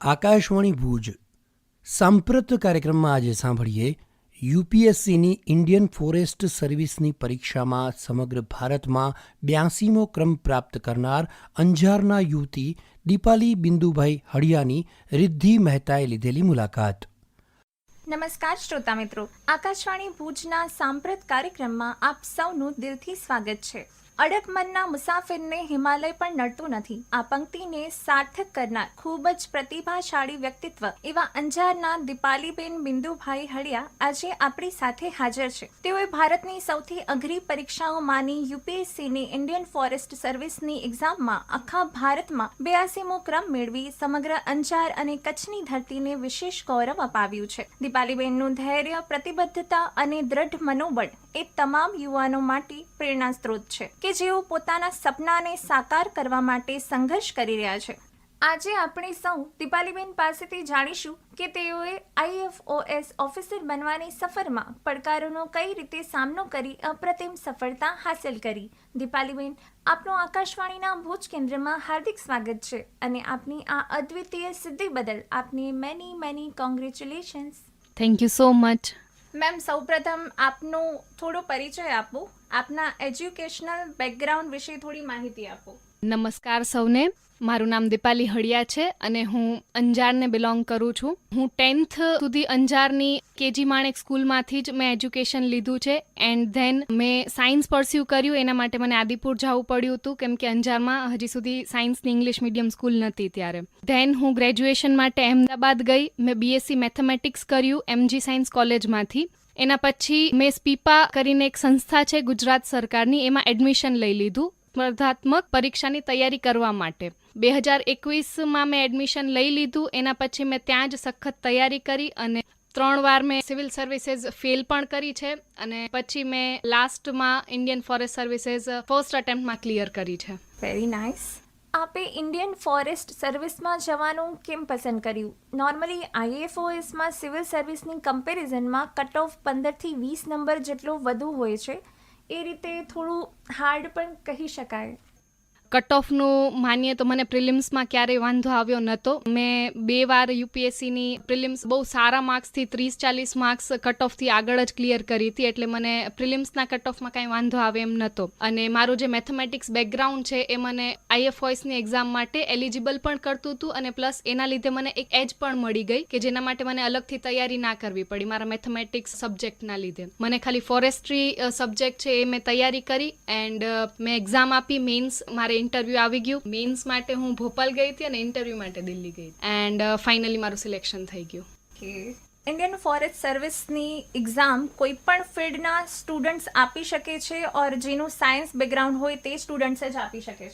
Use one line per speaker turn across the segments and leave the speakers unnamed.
આકાશવાણી ભુજ સાંપ્રત કાર્યક્રમમાં આજે સાંભળીએ યુપીએસસીની ઇન્ડિયન ફોરેસ્ટ સર્વિસની પરીક્ષામાં સમગ્ર ભારતમાં 82મો ક્રમ પ્રાપ્ત કરનાર અંજારના યુવતી દીપાલી બિંદુભાઈ હળિયાની રિદ્ધિ મહેતાએ લીધેલી મુલાકાત.
નમસ્કાર શ્રોતા મિત્રો, આકાશવાણી ભુજના સાંપ્રત કાર્યક્રમમાં આપ સૌનું દિલથી સ્વાગત છે. અડગ મનના મુસાફિરને હિમાલય પણ નડતું નથી. આ પંક્તિને સાર્થક કરનાર ખૂબ જ પ્રતિભાશાળી વ્યક્તિત્વ એવા અંજારના દીપાલીબેન બિંદુભાઈ હળિયા આજે આપણી સાથે હાજર છે. તેઓએ ભારતની સૌથી અઘરી પરીક્ષાઓમાંની યુપીએસસીની ઇન્ડિયન ફોરેસ્ટ સર્વિસની એક્ઝામમાં આખા ભારતમાં 82મો ક્રમ મેળવી સમગ્ર અંજાર અને કચ્છની ધરતીને વિશેષ ગૌરવ અપાવ્યું છે. દીપાલીબેનનું ધૈર્ય, પ્રતિબદ્ધતા અને દ્રઢ મનોબળ એ તમામ યુવાનો માટે પ્રેરણા સ્ત્રોત છે કે જેઓ પોતાના સપનાને સાકાર કરવા માટે સંઘર્ષ કરી રહ્યા છે. આજે આપણે સૌ દીપાલીબેન પાસેથી જાણીશું કે તેઓએ IFOS ઓફિસર બનવાની સફરમાં પડકારોનો કઈ રીતે સામનો કરી અપ્રતિમ સફળતા હાંસલ કરી. દીપાલીબેન, આપનું આકાશવાણીના ભુજ કેન્દ્રમાં હાર્દિક સ્વાગત છે અને આપની આ અદ્વિતીય સિદ્ધિ બદલ આપને many congratulations.
Thank you so much.
Ma'am, સૌપ્રથમ આપનો થોડો પરિચય આપો. આપના એજ્યુકેશનલ બેકગ્રાઉન્ડ વિશે થોડી માહિતી આપો.
નમસ્કાર સૌને. મારું નામ દીપાલી હળિયા છે અને હું અંજારને બિલોંગ કરું છું. હું 10th સુધી અંજારની કેજી માણેક સ્કૂલમાંથી જ મેં એજ્યુકેશન લીધું છે એન્ડ ધેન મેં સાયન્સ પરસ્યુ કર્યું. એના માટે મને આદિપુર જવું પડ્યું હતું કેમ કે અંજારમાં હજી સુધી સાયન્સની ઇંગ્લિશ મીડિયમ સ્કૂલ નહોતી ત્યારે. ધેન હું ગ્રેજ્યુએશન માટે અહેમદાબાદ ગઈ. મેં BSc મેથેમેટિક્સ કર્યું MG સાયન્સ કોલેજમાંથી. એના પછી મેં સ્પીપા કરીને એક સંસ્થા છે ગુજરાત સરકારની, એમાં એડમિશન લઈ લીધું સ્પર્ધાત્મક પરીક્ષાની તૈયારી કરવા માટે. 2021માં મેં એડમિશન લઈ લીધું. એના પછી મેં ત્યાં જ સખત તૈયારી કરી અને 3 વાર મેં સિવિલ સર્વિસીસ ફેલ પણ કરી છે અને પછી મેં લાસ્ટમાં ઇન્ડિયન ફોરેસ્ટ સર્વિસીસ ફર્સ્ટ અટેમ્પ્ટમાં ક્લિયર કરી છે.
Very nice. આપે ઇન્ડિયન ફોરેસ્ટ સર્વિસમાં જવાનું કેમ પસંદ કર્યું? નોર્મલી IFOSમાં સિવિલ સર્વિસની કમ્પેરિઝનમાં કટ ઓફ 15થી 20 નંબર જેટલો વધુ હોય છે. એ રીતે થોડું હાર્ડ પણ કહી શકાય.
કટ ઓફનું માનીએ તો મને પ્રિલિમ્સમાં ક્યારેય વાંધો આવ્યો નહોતો. મેં 2 વાર યુપીએસસીની પ્રિલિમ્સ બહુ સારા માર્ક્સથી 30-40 માર્ક્સ કટ ઓફથી આગળ જ ક્લિયર કરી હતી, એટલે મને પ્રિલિમ્સના કટ ઓફમાં કાંઈ વાંધો આવે એમ નહોતો. અને મારું જે મેથેમેટિક્સ બેકગ્રાઉન્ડ છે એ મને IFOSની એક્ઝામ માટે એલિજિબલ પણ કરતું હતું અને પ્લસ એના લીધે મને એક એજ પણ મળી ગઈ કે જેના માટે મને અલગથી તૈયારી ના કરવી પડી મારા મેથેમેટિક્સ સબ્જેક્ટના લીધે. મને ખાલી ફોરેસ્ટ્રી સબ્જેક્ટ છે એ મેં તૈયારી કરી એન્ડ મેં એક્ઝામ આપી. મેઇન્સ મારે ઇન્ટરવ્યૂ આવી ગયું. મેઇન્સ માટે હું ભોપાલ ગઈ હતી અને ઇન્ટરવ્યૂ માટે દિલ્હી ગઈ એન્ડ ફાઇનલી મારું સિલેક્શન થઈ ગયું.
ઇન્ડિયન ફોરેસ્ટ સર્વિસની એક્ઝામ કોઈ પણ ફિલ્ડના સ્ટુડન્ટ્સ આપી શકે છે ઓર જેનું સાયન્સ બેકગ્રાઉન્ડ હોય તે સ્ટુડન્ટ્સ જ આપી શકે છે?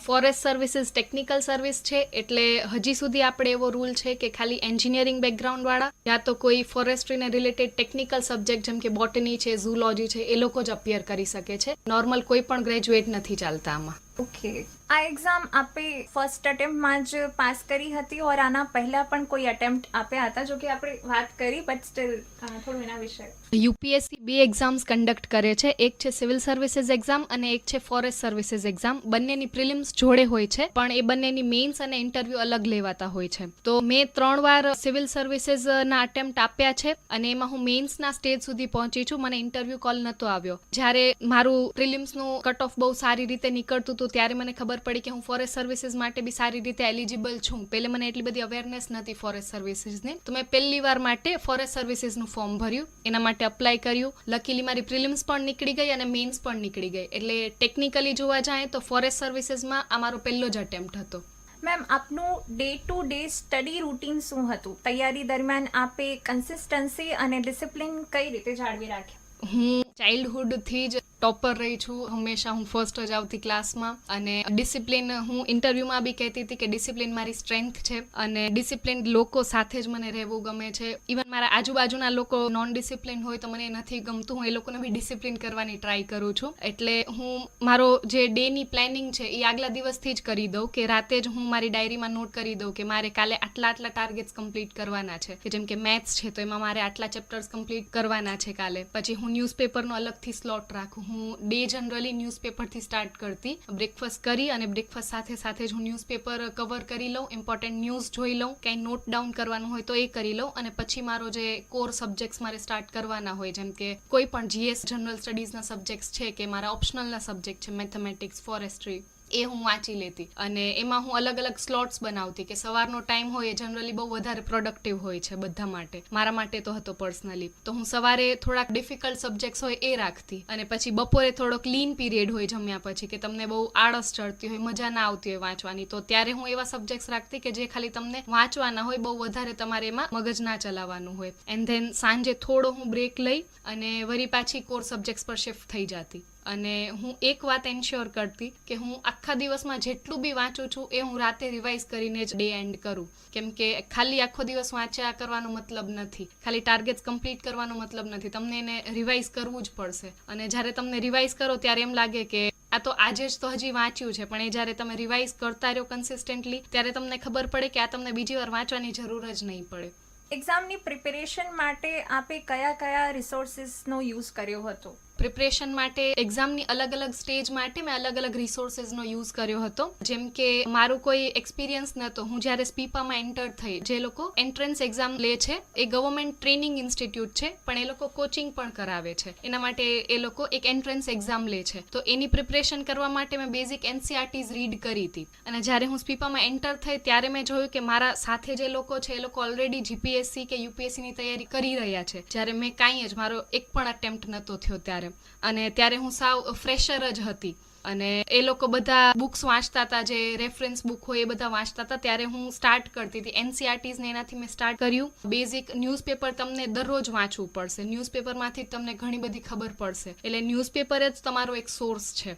ફોરેસ્ટ સર્વિસીસ ટેકનિકલ સર્વિસ છે એટલે હજી સુધી આપણે એવો રૂલ છે કે ખાલી એન્જિનિયરિંગ બેકગ્રાઉન્ડવાળા યા તો કોઈ ફોરેસ્ટ્રીને રિલેટેડ ટેકનિકલ સબ્જેક્ટ જેમ કે બોટની છે, ઝૂલોજી છે, એ લોકો જ અપિયર કરી શકે છે. નોર્મલ કોઈ પણ ગ્રેજ્યુએટ નથી ચાલતા આમાં.
ઓકે. આ એક્ઝામ આપે ફર્સ્ટ અટેમ્પ્ટમાં જ પાસ કરી હતી ઓર આના પહેલા પણ કોઈ અટેમ્પ્ટ આપ્યા હતા? જો કે આપણે વાત કરી બટ સ્ટીલ થોડું એના વિશે.
યુપીએસસી 2 એક્ઝામ્સ કન્ડક્ટ કરે છે. એક છે સિવિલ સર્વિસીસ એક્ઝામ અને એક છે ફોરેસ્ટ સર્વિસીસ એક્ઝામ. બંનેની પ્રિલિમ્સ જોડે હોય છે પણ એ બંનેની મેઇન્સ અને ઇન્ટરવ્યૂ અલગ લેવાતા હોય છે. તો મેં 3 વાર સિવિલ સર્વિસીસના અટેમ્પ્ટ આપ્યા છે અને એમાં હું મેઇન્સના સ્ટેજ સુધી પહોંચી છું. મને ઇન્ટરવ્યૂ કોલ નહોતો આવ્યો. જ્યારે મારું પ્રિલિમ્સનું કટ ઓફ બહુ સારી રીતે નીકળતું હતું ત્યારે મને ખબર પડી કે હું ફોરેસ્ટ સર્વિસીસ માટે બી સારી રીતે એલિજિબલ છું. પહેલે મને એટલી બધી અવેરનેસ નથી ફોરેસ્ટ સર્વિસીસની, તો મેં પહેલી વાર માટે ફોરેસ્ટ સર્વિસીસનું ફોર્મ ભર્યું, એના માટે અપ્લાય કર્યું. લકીલી મારી પ્રિલિમ્સ પણ નીકળી ગઈ અને મેઇન્સ પણ નીકળી ગઈ. એટલે ટેકનિકલી જોવા જાય તો ફોરેસ્ટ સર્વિસીસમાં આ મારો પહેલો જ અટેમ્પ્ટ હતો.
મેમ, આપનું day to day study routine શું હતું? તૈયારી દરમિયાન આપે કન્સિસ્ટન્સી અને ડિસિપ્લિન કઈ રીતે જાળવી રાખ્યા?
હું ચાઇલ્ડહુડથી જ ટોપર રહી છું. હંમેશા હું ફર્સ્ટ જ આવતી ક્લાસમાં અને ડિસિપ્લિન, હું ઇન્ટરવ્યૂમાં બી કહેતી હતી કે ડિસિપ્લિન મારી સ્ટ્રેન્થ છે અને ડિસિપ્લિન લોકો સાથે જ મને રહેવું ગમે છે. ઇવન મારા આજુબાજુના લોકો નોન ડિસિપ્લિન હોય તો મને નથી ગમતું. હું એ લોકોને બી ડિસિપ્લિન કરવાની ટ્રાય કરું છું. એટલે હું મારો જે ડેની પ્લાનિંગ છે એ આગલા દિવસથી જ કરી દઉં કે રાતે જ હું મારી ડાયરીમાં નોટ કરી દઉં કે મારે કાલે આટલા ટાર્ગેટ્સ કમ્પ્લીટ કરવાના છે. કે જેમ કે મેથ્સ છે તો એમાં મારે આટલા ચેપ્ટર્સ કમ્પ્લીટ કરવાના છે કાલે. પછી હું ન્યૂઝપેપરનું સવારનો અલગથી સ્લોટ રાખું. હું ડે જનરલી ન્યૂઝપેપરથી સ્ટાર્ટ કરતી. બ્રેકફાસ્ટ કરી અને બ્રેકફાસ્ટ સાથે સાથે જ હું ન્યૂઝપેપર કવર કરી લઉં, ઇમ્પોર્ટન્ટ ન્યૂઝ જોઈ લઉં, કંઈ નોટ ડાઉન કરવાનું હોય તો એ કરી લઉં, અને પછી મારો જે કોર સબ્જેક્ટ્સ મારે સ્ટાર્ટ કરવાના હોય, જેમ કે કોઈ પણ GS જનરલ સ્ટડીઝના સબ્જેક્ટ્સ છે કે મારા ઓપ્શનલના સબ્જેક્ટ છે, મેથેમેટિક્સ, ફોરેસ્ટ્રી, એ હું વાંચી લેતી. અને એમાં હું અલગ અલગ સ્લોટ્સ બનાવતી કે સવારનો ટાઈમ હોય એ જનરલી બહુ વધારે પ્રોડક્ટિવ હોય છે બધા માટે. મારા માટે તો હતો પર્સનલી. તો હું સવારે થોડાક ડિફિકલ્ટ સબ્જેક્ટ્સ હોય એ રાખતી, અને પછી બપોરે થોડોક લીન પીરિયડ હોય જમ્યા પછી, કે તમને બહુ આળસ ચડતી હોય, મજા ના આવતી હોય વાંચવાની, તો ત્યારે હું એવા સબ્જેક્ટ્સ રાખતી કે જે ખાલી તમને વાંચવાના હોય, બહુ વધારે તમારે એમાં મગજ ના ચલાવવાનું હોય. એન્ડ ધેન સાંજે થોડો હું બ્રેક લઈ અને વળી પાછી કોર સબ્જેક્ટ્સ પર શિફ્ટ થઈ જતી. અને હું એક વાત એન્શ્યોર કરતી કે હું આખા દિવસમાં જેટલું બી વાંચું છું એ હું રાતે રિવાઇઝ કરીને જ ડે એન્ડ કરું. કેમ કે ખાલી આખો દિવસ વાંચ્યા કરવાનો મતલબ નથી, ખાલી ટાર્ગેટ્સ કમ્પ્લીટ કરવાનો મતલબ નથી, તમને એને રિવાઇઝ કરવું જ પડશે. અને જ્યારે તમને રિવાઇઝ કરો ત્યારે એમ લાગે કે આ તો આજે જ તો હજી વાંચ્યું છે, પણ એ જ્યારે તમે રિવાઇઝ કરતા રહ્યો કન્સિસ્ટન્ટલી ત્યારે તમને ખબર પડે કે આ તમને બીજી વાર વાંચવાની જરૂર જ નહીં પડે.
એક્ઝામની પ્રિપેરેશન માટે આપે કયા કયા રિસોર્સિસનો યુઝ કર્યો હતો?
પ્રિપરેશન માટે એક્ઝામની અલગ અલગ સ્ટેજ માટે મેં અલગ અલગ રિસોર્સિસનો યુઝ કર્યો હતો. જેમ કે મારું કોઈ એક્સપિરિયન્સ નહોતો. હું જ્યારે સ્પીપામાં એન્ટર થઈ, જે લોકો એન્ટ્રન્સ એક્ઝામ લે છે એ ગવર્મેન્ટ ટ્રેનિંગ ઇન્સ્ટિટ્યૂટ છે, પણ એ લોકો કોચિંગ પણ કરાવે છે. એના માટે એ લોકો એક એન્ટ્રન્સ એક્ઝામ લે છે. તો એની પ્રિપરેશન કરવા માટે મેં બેઝિક NCERTs રીડ કરી હતી. અને જ્યારે હું સ્પીપામાં એન્ટર થઈ ત્યારે મેં જોયું કે મારા સાથે જે લોકો છે એ લોકો ઓલરેડી GPSC કે UPSCની તૈયારી કરી રહ્યા છે, જ્યારે મેં કાંઈ જ, મારો એક પણ અટેમ્પ્ટ નહોતો થયો ત્યારે. અને ત્યારે હું સાવ ફ્રેશર જ હતી. અને એ લોકો બધા બુક્સ વાંચતા હતા, જે રેફરન્સ બુક હોય એ બધા વાંચતા હતા. ત્યારે હું સ્ટાર્ટ કરતી હતી NCERTs ને, એનાથી મેં સ્ટાર્ટ કર્યું. બેઝિક ન્યૂઝપેપર તમને દરરોજ વાંચવું પડશે, ન્યૂઝપેપરમાંથી તમને ઘણી બધી ખબર પડશે, એટલે ન્યૂઝપેપર જ તમારો એક સોર્સ છે.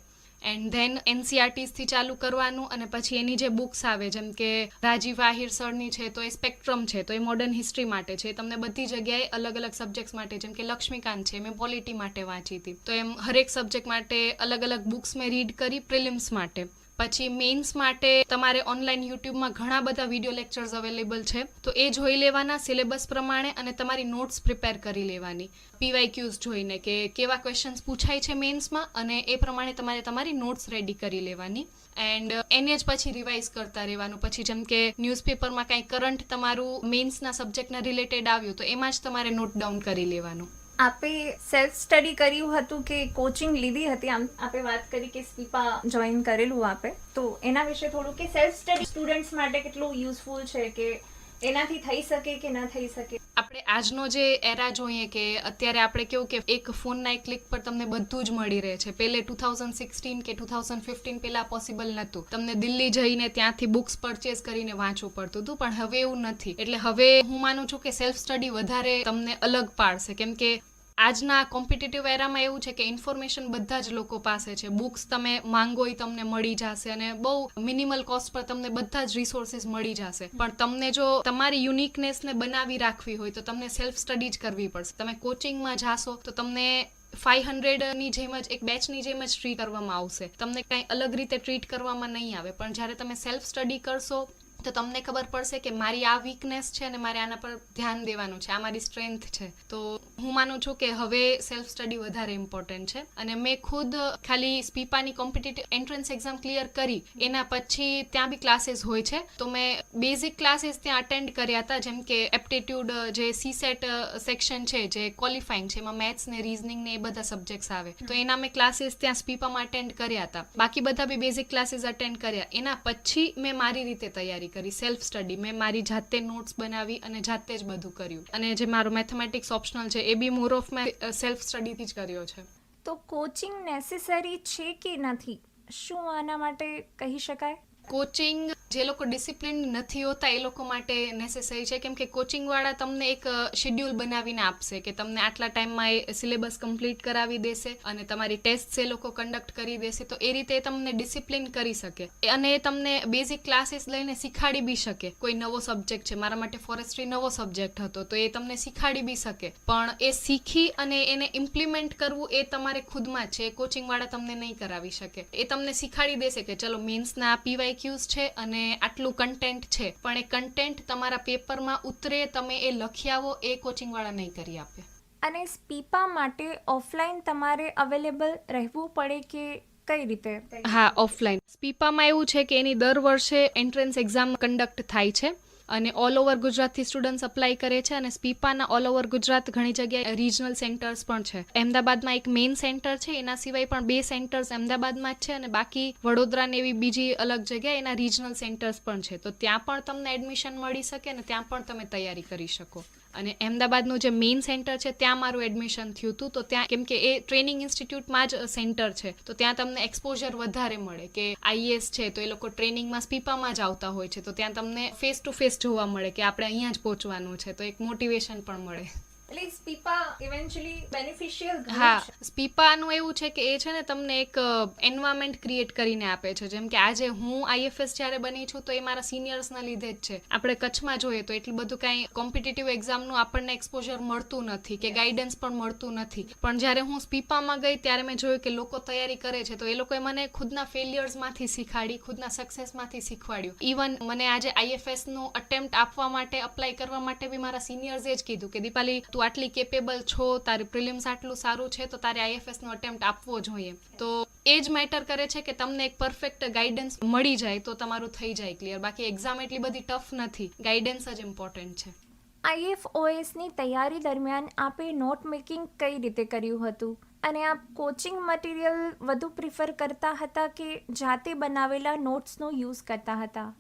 એન્ડ ધેન NCERTs થી ચાલુ કરવાનું, અને પછી એની જે બુક્સ આવે, જેમ કે રાજીવ આહિર સરની છે તો એ સ્પેક્ટ્રમ છે, તો એ મોડર્ન હિસ્ટ્રી માટે છે. તમને બધી જગ્યાએ અલગ અલગ સબ્જેક્ટ્સ માટે, જેમ કે લક્ષ્મીકાંત છે, મેં પોલિટી માટે વાંચી હતી. તો એમ હરેક સબ્જેક્ટ માટે અલગ અલગ બુક્સ મેં રીડ કરી પ્રિલિમ્સ માટે. પછી મેઇન્સ માટે તમારે ઓનલાઈન યુટ્યુબમાં ઘણા બધા વિડીયો લેક્ચર્સ અવેલેબલ છે, તો એ જોઈ લેવાના સિલેબસ પ્રમાણે, અને તમારી નોટ્સ પ્રિપેર કરી લેવાની PYQs જોઈને કે કેવા ક્વેશ્ચન્સ પૂછાય છે મેઇન્સમાં, અને એ પ્રમાણે તમારે તમારી નોટ્સ રેડી કરી લેવાની. એન્ડ એને જ પછી રિવાઇઝ કરતા રહેવાનું. પછી જેમ કે ન્યૂઝપેપરમાં કાંઈ કરંટ તમારું મેઇન્સના સબ્જેક્ટના રિલેટેડ આવ્યું તો એમાં જ તમારે નોટ ડાઉન કરી લેવાનું.
આપે સેલ્ફ સ્ટડી કર્યું હતું કે કોચિંગ લીધી હતી? આમ આપે વાત કરી કે સ્પીપા જોઈન કરેલું આપે, તો એના વિશે થોડું, કે સેલ્ફ સ્ટડી સ્ટુડન્ટ્સ માટે કેટલું યુઝફુલ છે, કે એનાથી થઈ શકે કે ના થઈ શકે?
આપણે આજનો જે એરા જોઈએ કે અત્યારે આપણે કેવું કે એક ફોનના એક ક્લિક પર તમને બધું જ મળી રહે છે. પહેલે 2016 કે 2015 પહેલા પોસિબલ નહોતું. તમને દિલ્હી જઈને ત્યાંથી બુક્સ પરચેસ કરીને વાંચવું પડતું હતું, પણ હવે એવું નથી. એટલે હવે હું માનું છું કે સેલ્ફ સ્ટડી વધારે તમને અલગ પાડશે, કેમ કે આજના કોમ્પિટિટિવ એરામાં એવું છે કે ઇન્ફોર્મેશન બધા જ લોકો પાસે છે. બુક્સ તમે માંગો એ તમને મળી જશે, અને બહુ મિનિમલ કોસ્ટ પર તમને બધા જ રિસોર્સિસ મળી જશે. પણ તમને જો તમારી યુનિકનેસને બનાવી રાખવી હોય તો તમને સેલ્ફ સ્ટડી જ કરવી પડશે. તમે કોચિંગમાં જાશો તો તમને 500ની જેમ જ, એક બેચની જેમ જ ટ્રીટ કરવામાં આવશે, તમને કંઈ અલગ રીતે ટ્રીટ કરવામાં નહીં આવે. પણ જ્યારે તમે સેલ્ફ સ્ટડી કરશો તો તમને ખબર પડશે કે મારી આ વીકનેસ છે અને મારે આના પર ધ્યાન દેવાનું છે, આ મારી સ્ટ્રેન્થ છે. તો હું માનું છું કે હવે સેલ્ફ સ્ટડી વધારે ઇમ્પોર્ટન્ટ છે. અને મેં ખુદ ખાલી સ્પીપાની કોમ્પિટિટિવ એન્ટ્રન્સ એક્ઝામ ક્લિયર કરી એના પછી ત્યાં બી ક્લાસીસ હોય છે, તો મેં બેઝિક ક્લાસીસ ત્યાં અટેન્ડ કર્યા હતા. જેમ કે એપ્ટિટ્યૂડ જે CSET સેક્શન છે, જે ક્વોલિફાઈંગ છે, એમાં મેથ્સ ને રીઝનિંગ ને એ બધા સબ્જેક્ટ્સ આવે, તો એના મેં ક્લાસીસ ત્યાં સ્પીપામાં અટેન્ડ કર્યા હતા. બાકી બધા બી બેઝિક ક્લાસીસ અટેન્ડ કર્યા. એના પછી મેં મારી રીતે તૈયારી કરી, સેલ્ફ સ્ટડી. મેં મારી જાતે નોટ્સ બનાવી અને જાતે જ બધું કર્યું. અને જે મારો મેથેમેટિક્સ ઓપ્શનલ છે એ બી મોર ઓફ મેં સેલ્ફ સ્ટડીથી જ કર્યો છે.
તો કોચિંગ નેસેસરી છે કે નથી, શું આના માટે કહી શકાય?
કોચિંગ જે લોકો ડિસિપ્લિન નથી હોતા એ લોકો માટે નેસેસરી છે, કેમ કે કોચિંગવાળા તમને એક શેડ્યુલ બનાવીને આપશે કે તમને આટલા ટાઈમમાં એ સિલેબસ કમ્પ્લીટ કરાવી દેશે અને તમારી ટેસ્ટ એ લોકો કન્ડક્ટ કરી દેશે. તો એ રીતે તમને ડિસિપ્લિન કરી શકે, અને તમને બેઝિક ક્લાસીસ લઈને શીખાડી બી શકે. કોઈ નવો સબ્જેક્ટ છે, મારા માટે ફોરેસ્ટ્રી નવો સબ્જેક્ટ હતો, તો એ તમને શીખાડી બી શકે, પણ એ શીખી અને એને ઇમ્પ્લિમેન્ટ કરવું એ તમારે ખુદમાં જ છે. એ કોચિંગવાળા તમને નહીં કરાવી શકે. એ તમને શીખાડી દેશે કે ચલો મેન્સના PYQs છે અને આટલું કન્ટેન્ટ છે, પણ એ કન્ટેન્ટ તમારા પેપરમાં ઉતરે, તમે એ લખી આવો, એ કોચિંગવાળા નહીં કરી આપે.
અને સ્પીપા માટે ઓફલાઈન તમારે અવેલેબલ રહેવું પડે કે કઈ રીતે?
હા, ઓફલાઈન. સ્પીપામાં એવું છે કે એની દર વર્ષે એન્ટ્રન્સ એક્ઝામ કન્ડક્ટ થાય છે અને ઓલ ઓવર ગુજરાતથી સ્ટુડન્ટ્સ અપ્લાય કરે છે અને સ્પીપાના ઓલ ઓવર ગુજરાત ઘણી જગ્યાએ રિજનલ સેન્ટર્સ પણ છે. અમદાવાદમાં એક મેઇન સેન્ટર છે, એના સિવાય પણ 2 સેન્ટર્સ અમદાવાદમાં જ છે અને બાકી વડોદરા ને એવી બીજી અલગ જગ્યાએ એના રિજનલ સેન્ટર્સ પણ છે. તો ત્યાં પણ તમને એડમિશન મળી શકે અને ત્યાં પણ તમે તૈયારી કરી શકો. અને અમદાવાદનું જે મેઇન સેન્ટર છે ત્યાં મારું એડમિશન થયું હતું. તો ત્યાં કેમ કે એ ટ્રેનિંગ ઇન્સ્ટિટ્યૂટમાં જ સેન્ટર છે તો ત્યાં તમને એક્સપોઝર વધારે મળે કે આઈએએસ છે તો એ લોકો ટ્રેનિંગમાં સ્પીપામાં જ આવતા હોય છે તો ત્યાં તમને ફેસ ટુ ફેસ જોવા મળે કે આપણે અહીંયા જ પહોંચવાનું છે તો એક મોટિવેશન પણ મળે.
એટલે સ્પીપા ઇવેન્ચ્યુઅલી બેનિફિશિયલ
હા, સ્પીપાનું એવું છે કે એ છે ને તમને એક એન્વાયરમેન્ટ ક્રિએટ કરીને આપે છે. જેમ કે આજે હું આઈએફએસ જ્યારે બની છું તો એ મારા સિનિયર્સના લીધે જ છે. આપણે કચ્છમાં જોઈએ તો એટલું બધું કાંઈ કોમ્પિટિટિવ એક્ઝામનું આપણને એક્સપોઝર મળતું નથી કે ગાઈડન્સ પણ મળતું નથી. પણ જ્યારે હું સ્પીપામાં ગઈ ત્યારે મેં જોયું કે લોકો તૈયારી કરે છે તો એ લોકોએ મને ખુદના ફેલિયર્સમાંથી શીખવાડી, ખુદના સક્સેસમાંથી શીખવાડ્યું. ઇવન મને આજે આઈએફએસનું અટેમ્પ્ટ આપવા માટે, અપ્લાય કરવા માટે બી મારા સિનિયર્સે જ કીધું કે દીપાલી તું આટલી કેપેબલ છો, તારી પ્રિલિમ્સ આટલું સારું છે તો તારે આઈએફએસનો અટેમ્પ્ટ આપવો જોઈએ. તો એ જ મેટર કરે છે કે તમને એક પરફેક્ટ ગાઈડન્સ મળી જાય તો તમારું થઈ જાય ક્લિયર. બાકી એક્ઝામ એટલી બધી ટફ નથી, ગાઈડન્સ જ ઇમ્પોર્ટન્ટ છે.
આઈએફઓએસની તૈયારી દરમિયાન આપે નોટ મેકિંગ કઈ રીતે કર્યું હતું અને આપ કોચિંગ મટીરિયલ વધુ પ્રિફર કરતા હતા કે જાતે બનાવેલા નોટ્સનો યુઝ કરતા હતા?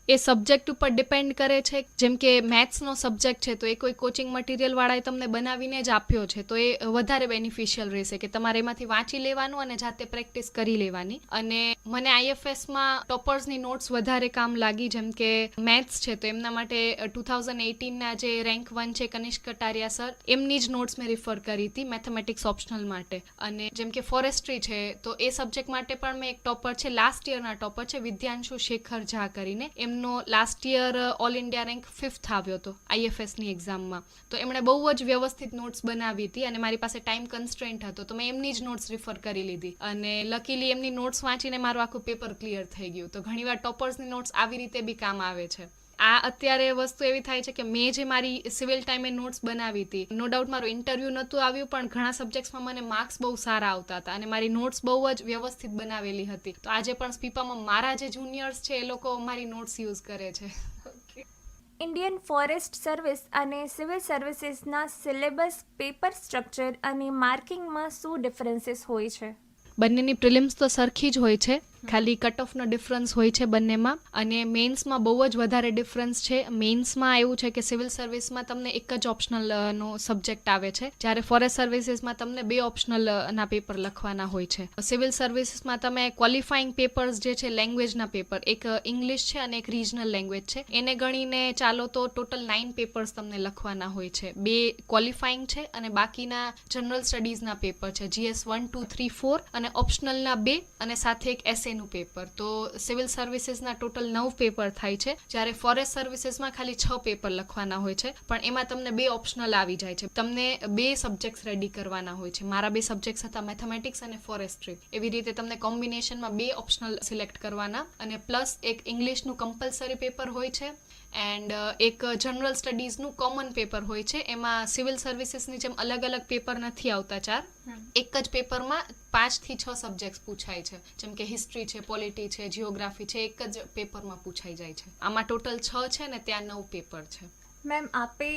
એ સબ્જેક્ટ ઉપર ડિપેન્ડ કરે છે. જેમ કે મેથ્સનો સબ્જેક્ટ છે તો એ કોઈ કોચિંગ મટીરિયલવાળાએ તમને બનાવીને જ આપ્યો છે તો એ વધારે બેનિફિશિયલ રહેશે કે તમારે એમાંથી વાંચી લેવાનું અને જાતે પ્રેક્ટિસ કરી લેવાની. અને મને આઈએફએસમાં ટોપર્સની નોટ્સ વધારે કામ લાગી. જેમ કે મેથ્સ છે તો એમના માટે 2018ના જે રેન્ક 1 છે કનિષ્ક કટારિયા સર, એમની જ નોટ્સ મેં રિફર કરી હતી મેથેમેટિક્સ ઓપ્શનલ માટે. અને જેમ કે ફોરેસ્ટ્રી છે તો એ સબ્જેક્ટ માટે પણ મેં એક ટોપર છે, લાસ્ટ યરના ટોપર છે વિદ્યાંશુ શેખર ઝા કરીને. એમનો last year all India rank 5th આવ્યો હતો આઈએફએસની એક્ઝામમાં. તો એમણે બહુ જ વ્યવસ્થિત નોટ્સ બનાવી હતી અને મારી પાસે ટાઈમ કન્સ્ટ્રેન્ટ હતો તો મેં એમની જ નોટ્સ રિફર કરી લીધી અને લકીલી એમની નોટ્સ વાંચીને મારું આખું પેપર ક્લિયર થઈ ગયું. તો ઘણીવાર ટોપર્સની નોટ્સ આવી રીતે બી કામ આવે છે. આ અત્યારે વસ્તુ એવી થાય છે કે મેં જે મારી સિવિલ ટાઈમે નોટ્સ બનાવી હતી, નો ડાઉટ મારું ઇન્ટરવ્યૂ નહોતું આવ્યું પણ ઘણા સબ્જેક્ટ્સમાં મને માર્ક્સ બહુ સારા આવતા હતા અને મારી નોટ્સ બહુ જ વ્યવસ્થિત બનાવેલી હતી. તો આજે પણ સ્પીપામાં મારા જે જુનિયર્સ છે એ લોકો મારી નોટ્સ યુઝ કરે છે.
ઇન્ડિયન ફોરેસ્ટ સર્વિસ અને સિવિલ સર્વિસીસના સિલેબસ, પેપર સ્ટ્રક્ચર અને માર્કિંગમાં શું ડિફરન્સીસ હોય છે?
બંનેની પ્રિલિમ્સ તો સરખી જ હોય છે, ખાલી કટ ઓફનો ડિફરન્સ હોય છે બંનેમાં. અને મેઇન્સમાં બહુ જ વધારે ડિફરન્સ છે. મેઇન્સમાં એવું છે કે સિવિલ સર્વિસમાં તમને એક જ ઓપ્શનલનો સબ્જેક્ટ આવે છે, જ્યારે ફોરેસ્ટ સર્વિસીસમાં તમને 2 ઓપ્શનલના પેપર લખવાના હોય છે. સિવિલ સર્વિસીસમાં તમે ક્વોલિફાઈંગ પેપર્સ જે છે લેંગ્વેજના પેપર, એક ઇંગ્લિશ છે અને એક રિજનલ લેંગ્વેજ છે, એને ગણીને ચાલો તો ટોટલ 9 પેપર્સ તમને લખવાના હોય છે. 2 ક્વોલિફાઈંગ છે અને બાકીના જનરલ સ્ટડીઝના પેપર છે, GS 1, 2, 3, 4 અને ઓપ્શનલના 2 અને સાથે એક એસેનું પેપર. તો સિવિલ સર્વિસીસના ટોટલ 9 પેપર થાય છે, જ્યારે ફોરેસ્ટ સર્વિસીસમાં ખાલી 6 પેપર લખવાના હોય છે પણ એમાં તમને 2 ઓપ્શનલ આવી જાય છે. તમને 2 સબ્જેક્ટ્સ રેડી કરવાના હોય છે. મારા 2 સબ્જેક્ટ્સ હતા મેથેમેટિક્સ અને ફોરેસ્ટ્રી. એવી રીતે તમને કોમ્બિનેશનમાં 2 ઓપ્શનલ સિલેક્ટ કરવાના અને પ્લસ એક ઇંગ્લિશનું કમ્પલસરી પેપર હોય છે એન્ડ એક જનરલ સ્ટડીઝનું કોમન પેપર હોય છે. એમાં સિવિલ સર્વિસીસની જેમ અલગ અલગ પેપર નથી આવતા 4, એક જ પેપરમાં 5 થી 6 સબ્જેક્ટ્સ પૂછાય છે. જેમ કે હિસ્ટ્રી છે, પોલિટી છે, જિયોગ્રાફી છે, એક જ પેપરમાં પૂછાઈ જાય છે. આમાં ટોટલ 6 છે ને ત્યાં 9 પેપર છે.
મેમ, આપે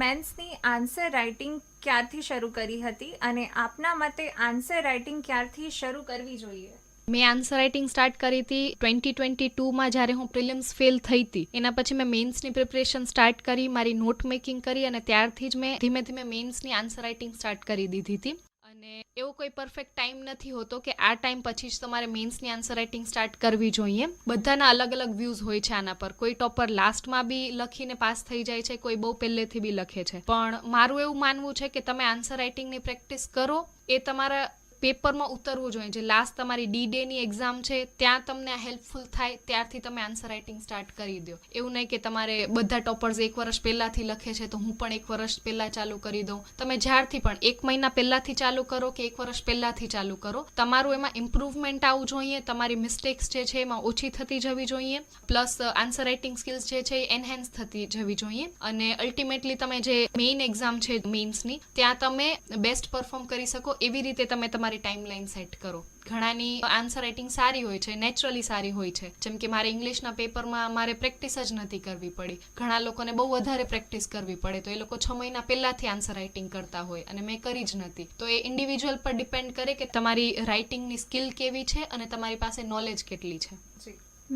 મેન્સની આન્સર રાઇટિંગ ક્યારથી શરૂ કરી હતી અને આપના મતે આન્સર રાઇટિંગ ક્યારથી શરૂ કરવી જોઈએ?
મેં આન્સર રાઇટિંગ સ્ટાર્ટ કરી હતી 2022માં જ્યારે હું પ્રિલિમ્સ ફેલ થઈ હતી. એના પછી મેં મેઇન્સની પ્રિપરેશન સ્ટાર્ટ કરી, મારી નોટ મેકિંગ કરી અને ત્યારથી જ મેં ધીમે ધીમે મેઇન્સની આન્સર રાઇટિંગ સ્ટાર્ટ કરી દીધી હતી. અને એવો કોઈ પરફેક્ટ ટાઈમ નથી હોતો કે આ ટાઈમ પછી જ તમારે મેઇન્સની આન્સર રાઇટિંગ સ્ટાર્ટ કરવી જોઈએ. બધાના અલગ અલગ વ્યૂઝ હોય છે આના પર. કોઈ ટોપર લાસ્ટમાં બી લખીને પાસ થઈ જાય છે, કોઈ બહુ પહેલેથી બી લખે છે. પણ મારું એવું માનવું છે કે તમે આન્સર રાઇટિંગની પ્રેક્ટિસ કરો, એ તમારા પેપરમાં ઉતરવું જોઈએ. જે લાસ્ટ તમારી D-Day એક્ઝામ છે ત્યાં તમને આ હેલ્પફુલ થાય ત્યારથી તમે આન્સર રાઇટિંગ સ્ટાર્ટ કરી દો. એવું નહીં કે તમારે બધા ટોપર્સ 1 વર્ષ પહેલાથી લખે છે તો હું પણ 1 વર્ષ પહેલા ચાલુ કરી દઉં. તમે જ્યારથી પણ 1 મહિના પહેલાથી ચાલુ કરો કે 1 વર્ષ પહેલાથી ચાલુ કરો, તમારું એમાં ઇમ્પ્રુવમેન્ટ આવવું જોઈએ. તમારી મિસ્ટેક્સ જે છે એમાં ઓછી થતી જવી જોઈએ. પ્લસ આન્સર રાઇટિંગ સ્કિલ્સ જે છે એ એનહેન્સ થતી જવી જોઈએ. અને અલ્ટિમેટલી તમે જે મેઇન એક્ઝામ છે મેઇન્સની, ત્યાં તમે બેસ્ટ પરફોર્મ કરી શકો એવી રીતે તમે તમારી ટાઈમલાઈન સેટ કરો. ઘણાની આન્સર રાઇટિંગ સારી હોય છે, નેચરલી સારી હોય છે. જેમ કે મારે ઇંગ્લિશના પેપરમાં મારે પ્રેક્ટિસ જ નથી કરવી પડી. ઘણા લોકોને બહુ વધારે પ્રેક્ટિસ કરવી પડે તો એ લોકો 6 મહિના પહેલાથી આન્સર રાઇટિંગ કરતા હોય અને મેં કરી જ નથી. તો એ ઇન્ડિવિજ્યુઅલ પર ડિપેન્ડ કરે કે તમારી રાઇટિંગની સ્કિલ કેવી છે અને તમારી પાસે નોલેજ કેટલી છે.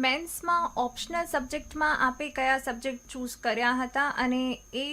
મેન્સમાં ઓપ્શનલ સબ્જેક્ટમાં આપે કયા સબ્જેક્ટ ચૂઝ કર્યા હતા અને એ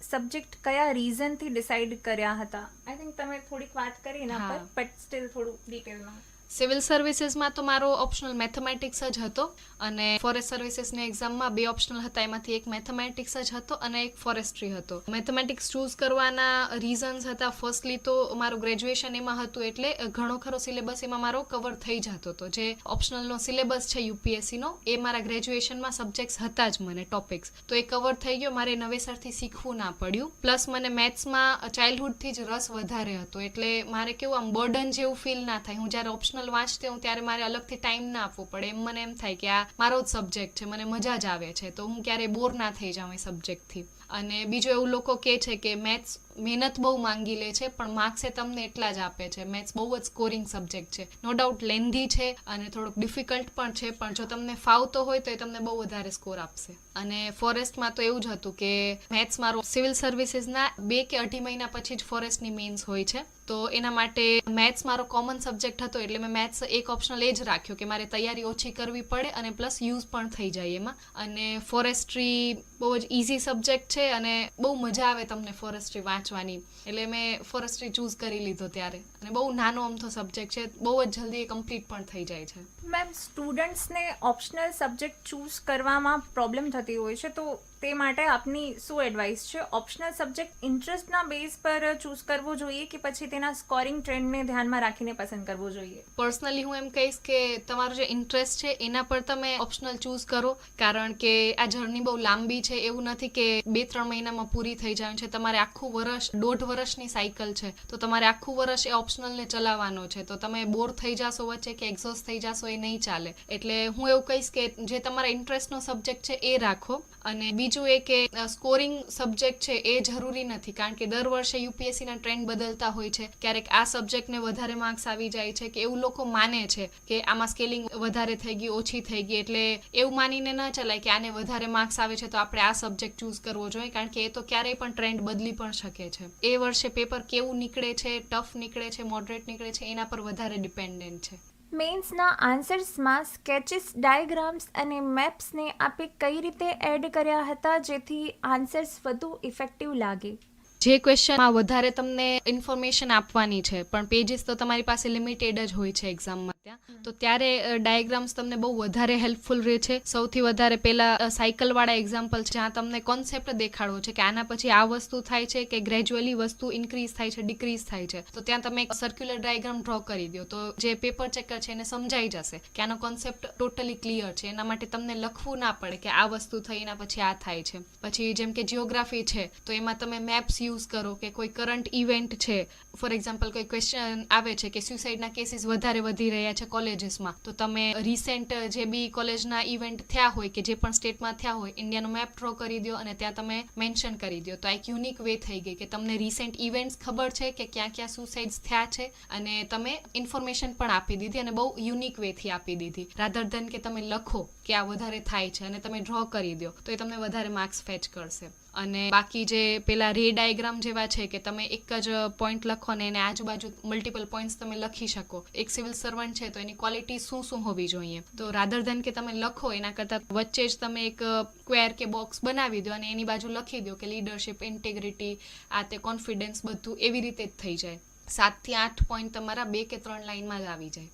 સબ્જેક્ટ કયા રીઝનથી ડિસાઇડ કર્યા હતા? આઈ થિંક તમે થોડીક વાત કરી એના પર, બટ સ્ટીલ થોડું ડિટેલમાં.
સિવિલ સર્વિસીસમાં તો મારો ઓપ્શનલ મેથેમેટિક્સ જ હતો અને ફોરેસ્ટ સર્વિસીસની એક્ઝામમાં 2 ઓપ્શનલ હતા. એમાંથી એક મેથેમેટિક્સ જ હતો અને એક ફોરેસ્ટ્રી હતો. મેથેમેટિક્સ ચૂઝ કરવાના રીઝન્સ હતા, ફર્સ્ટલી તો મારું ગ્રેજ્યુએશન એમાં હતું એટલે ઘણો ખરો સિલેબસ એમાં મારો કવર થઈ જતો હતો. જે ઓપ્શનલનો સિલેબસ છે UPSCનો એ મારા ગ્રેજ્યુએશનમાં સબ્જેક્ટ્સ હતા જ મને ટોપિક્સ, તો એ કવર થઈ ગયો. મારે નવેસરથી શીખવું ના પડ્યું. પ્લસ મને મેથ્સમાં ચાઇલ્ડહુડથી જ રસ વધારે હતો એટલે મારે કેવું આમ બર્ડન જેવું ફીલ ના થાય. હું જ્યારે ઓપ્શનલ વાંચતી હું ત્યારે મારે અલગથી ટાઈમ ના આપવો પડે. એમ મને એમ થાય કે આ મારો જ સબ્જેક્ટ છે, મને મજા જ આવે છે, તો હું ક્યારેય બોર ના થઈ જાઉં એ સબ્જેક્ટથી. અને બીજું એવું લોકો કહે છે કે મેથ્સ મહેનત બહુ માંગી લે છે પણ માર્ક્સ એ તમને એટલા જ આપે છે. મેથ્સ બહુ જ સ્કોરિંગ સબ્જેક્ટ છે. નો ડાઉટ લેન્ધી છે અને થોડોક ડિફિકલ્ટ પણ છે, પણ જો તમને ફાવતો હોય તો એ તમને બહુ વધારે સ્કોર આપશે. અને ફોરેસ્ટમાં તો એવું જ હતું કે મેથ્સ મારો સિવિલ સર્વિસીસના 2 કે 2.5 મહિના પછી જ ફોરેસ્ટની મેઇન્સ હોય છે, તો એના માટે મેથ્સ મારો કોમન સબ્જેક્ટ હતો એટલે મેં મેથ્સ એક ઓપ્શનલ એ જ રાખ્યો કે મારે તૈયારી ઓછી કરવી પડે અને પ્લસ યુઝ પણ થઈ જાય એમાં. અને ફોરેસ્ટ્રી બહુ જ ઇઝી સબ્જેક્ટ છે અને બહુ મજા આવે તમને ફોરેસ્ટ્રી વાંચવાની, એટલે મેં ફોરેસ્ટ્રી ચૂઝ કરી લીધો ત્યારે. અને બહુ નાનો અમથો સબ્જેક્ટ છે, બહુ જ જલ્દી એ કમ્પ્લીટ પણ થઈ જાય છે.
મેમ, સ્ટુડન્ટ્સને ઓપ્શનલ સબ્જેક્ટ ચૂઝ કરવામાં પ્રોબ્લેમ થતી હોય છે, તો તે માટે આપની શું એડવાઇસ છે? ઓપ્શનલ સબ્જેક્ટ ઇન્ટરેસ્ટના બેઝ પર ચૂઝ કરવો જોઈએ કે પછી તેના સ્કોરિંગ ટ્રેન્ડને ધ્યાનમાં રાખીને પસંદ કરવો જોઈએ?
પર્સનલી હું એમ કહીશ કે તમારો જે ઇન્ટરેસ્ટ છે એના પર તમે ઓપ્શનલ ચૂઝ કરો, કારણ કે આ જર્ની બહુ લાંબી છે. એવું નથી કે 2-3 મહિનામાં પૂરી થઈ જાય છે. તમારે આખું વર્ષ, 1.5 વર્ષની સાયકલ છે, તો તમારે આખું વર્ષ એ ઓપ્શનલને ચલાવવાનો છે. તો તમે બોર થઈ જશો વચ્ચે કે એક્ઝોસ્ટ થઈ જશો એ નહીં ચાલે. એટલે હું એવું કહીશ કે જે તમારા ઇન્ટરેસ્ટનો સબ્જેક્ટ છે એ રાખો. અને બીજું એ કે સ્કોરિંગ સબ્જેક્ટ છે એ જરૂરી નથી, કારણ કે દર વર્ષે UPSCના ટ્રેન્ડ બદલતા હોય છે. ક્યારેક આ સબ્જેક્ટને વધારે માર્ક્સ આવી જાય છે કે એવું લોકો માને છે કે આમાં સ્કેલિંગ વધારે થઈ ગઈ, ઓછી થઈ ગઈ, એટલે એવું માનીને ન ચલાય કે આને વધારે માર્ક્સ આવે છે તો આપણે આ સબ્જેક્ટ ચૂઝ કરવો જોઈએ, કારણ કે એ તો ક્યારેય પણ ટ્રેન્ડ બદલી પણ શકે છે. એ વર્ષે પેપર કેવું નીકળે છે, ટફ નીકળે છે, મોડરેટ નીકળે છે, એના પર વધારે ડિપેન્ડન્ટ છે.
મેન્સના આન્સર્સમાં સ્કેચીસ, ડાયાગ્રામ્સ અને મેપ્સને આપે કઈ રીતે એડ કર્યા હતા જેથી આન્સર્સ વધુ ઇફેક્ટિવ લાગે?
જે ક્વેશ્ચનમાં વધારે તમને ઇન્ફોર્મેશન આપવાની છે પણ પેજીસ તો તમારી પાસે લિમિટેડ જ હોય છે એક્ઝામમાં ત્યાં, તો ત્યારે ડાયાગ્રામ્સ તમને બહુ વધારે હેલ્પફુલ રહે છે. સૌથી વધારે પહેલા સાયકલવાળા એક્ઝામ્પલ જ્યાં તમને કોન્સેપ્ટ દેખાડવો છે કે આના પછી આ વસ્તુ થાય છે કે ગ્રેજ્યુઅલી વસ્તુ ઇન્ક્રીઝ થાય છે, ડિક્રીઝ થાય છે, તો ત્યાં તમે એક સર્ક્યુલર ડાયાગ્રામ ડ્રો કરી દો તો જે પેપર ચેકર છે એને સમજાઈ જશે કે આનો કોન્સેપ્ટ ટોટલી ક્લિયર છે. એના માટે તમને લખવું ના પડે કે આ વસ્તુ થઈ એના પછી આ થાય છે. પછી જેમ કે જિયોગ્રાફી છે તો એમાં તમે મેપ્સ યુઝ કરો કે કોઈ કરંટ ઇવેન્ટ છે, ફોર એક્ઝામ્પલ કોઈ ક્વેશ્ચન આવે છે કે સ્યુસાઇડના કેસીસ વધારે વધી રહ્યા છે કોલેજીસમાં, તો તમે રિસેન્ટ જે બી કોલેજના ઇવેન્ટ થયા હોય કે જે પણ સ્ટેટમાં થયા હોય ઇન્ડિયાનો મેપ ડ્રો કરી દો અને ત્યાં તમે મેન્શન કરી દો. તો આ એક યુનિક વે થઈ ગઈ કે તમને રિસેન્ટ ઇવેન્ટ્સ ખબર છે કે ક્યાં ક્યાં સુસાઇડ્સ થયા છે અને તમે ઇન્ફોર્મેશન પણ આપી દીધી અને બહુ યુનિક વેથી આપી દીધી, રાધર ધન કે તમે લખો કે આ વધારે થાય છે અને તમે ડ્રો કરી દો તો એ તમને વધારે માર્ક્સ ફેચ કરશે. અને બાકી જે પેલા રે ડાયાગ્રામ જેવા છે કે તમે એક જ પોઈન્ટ લખો ને એને આજુબાજુ મલ્ટિપલ પોઈન્ટ્સ તમે લખી શકો. એક સિવિલ સર્વન્ટ છે તો એની ક્વોલિટી શું હોવી જોઈએ, તો રાધર ધન કે તમે લખો એના કરતાં વચ્ચે જ તમે એક સ્ક્વેર કે બોક્સ બનાવી દો અને એની બાજુ લખી દો કે લીડરશિપ, ઇન્ટેગ્રિટી, આ તે કોન્ફિડન્સ, બધું એવી રીતે જ થઈ જાય. 7 થી 8 પોઈન્ટ તમારા 2 કે 3 લાઈનમાં જ આવી જાય.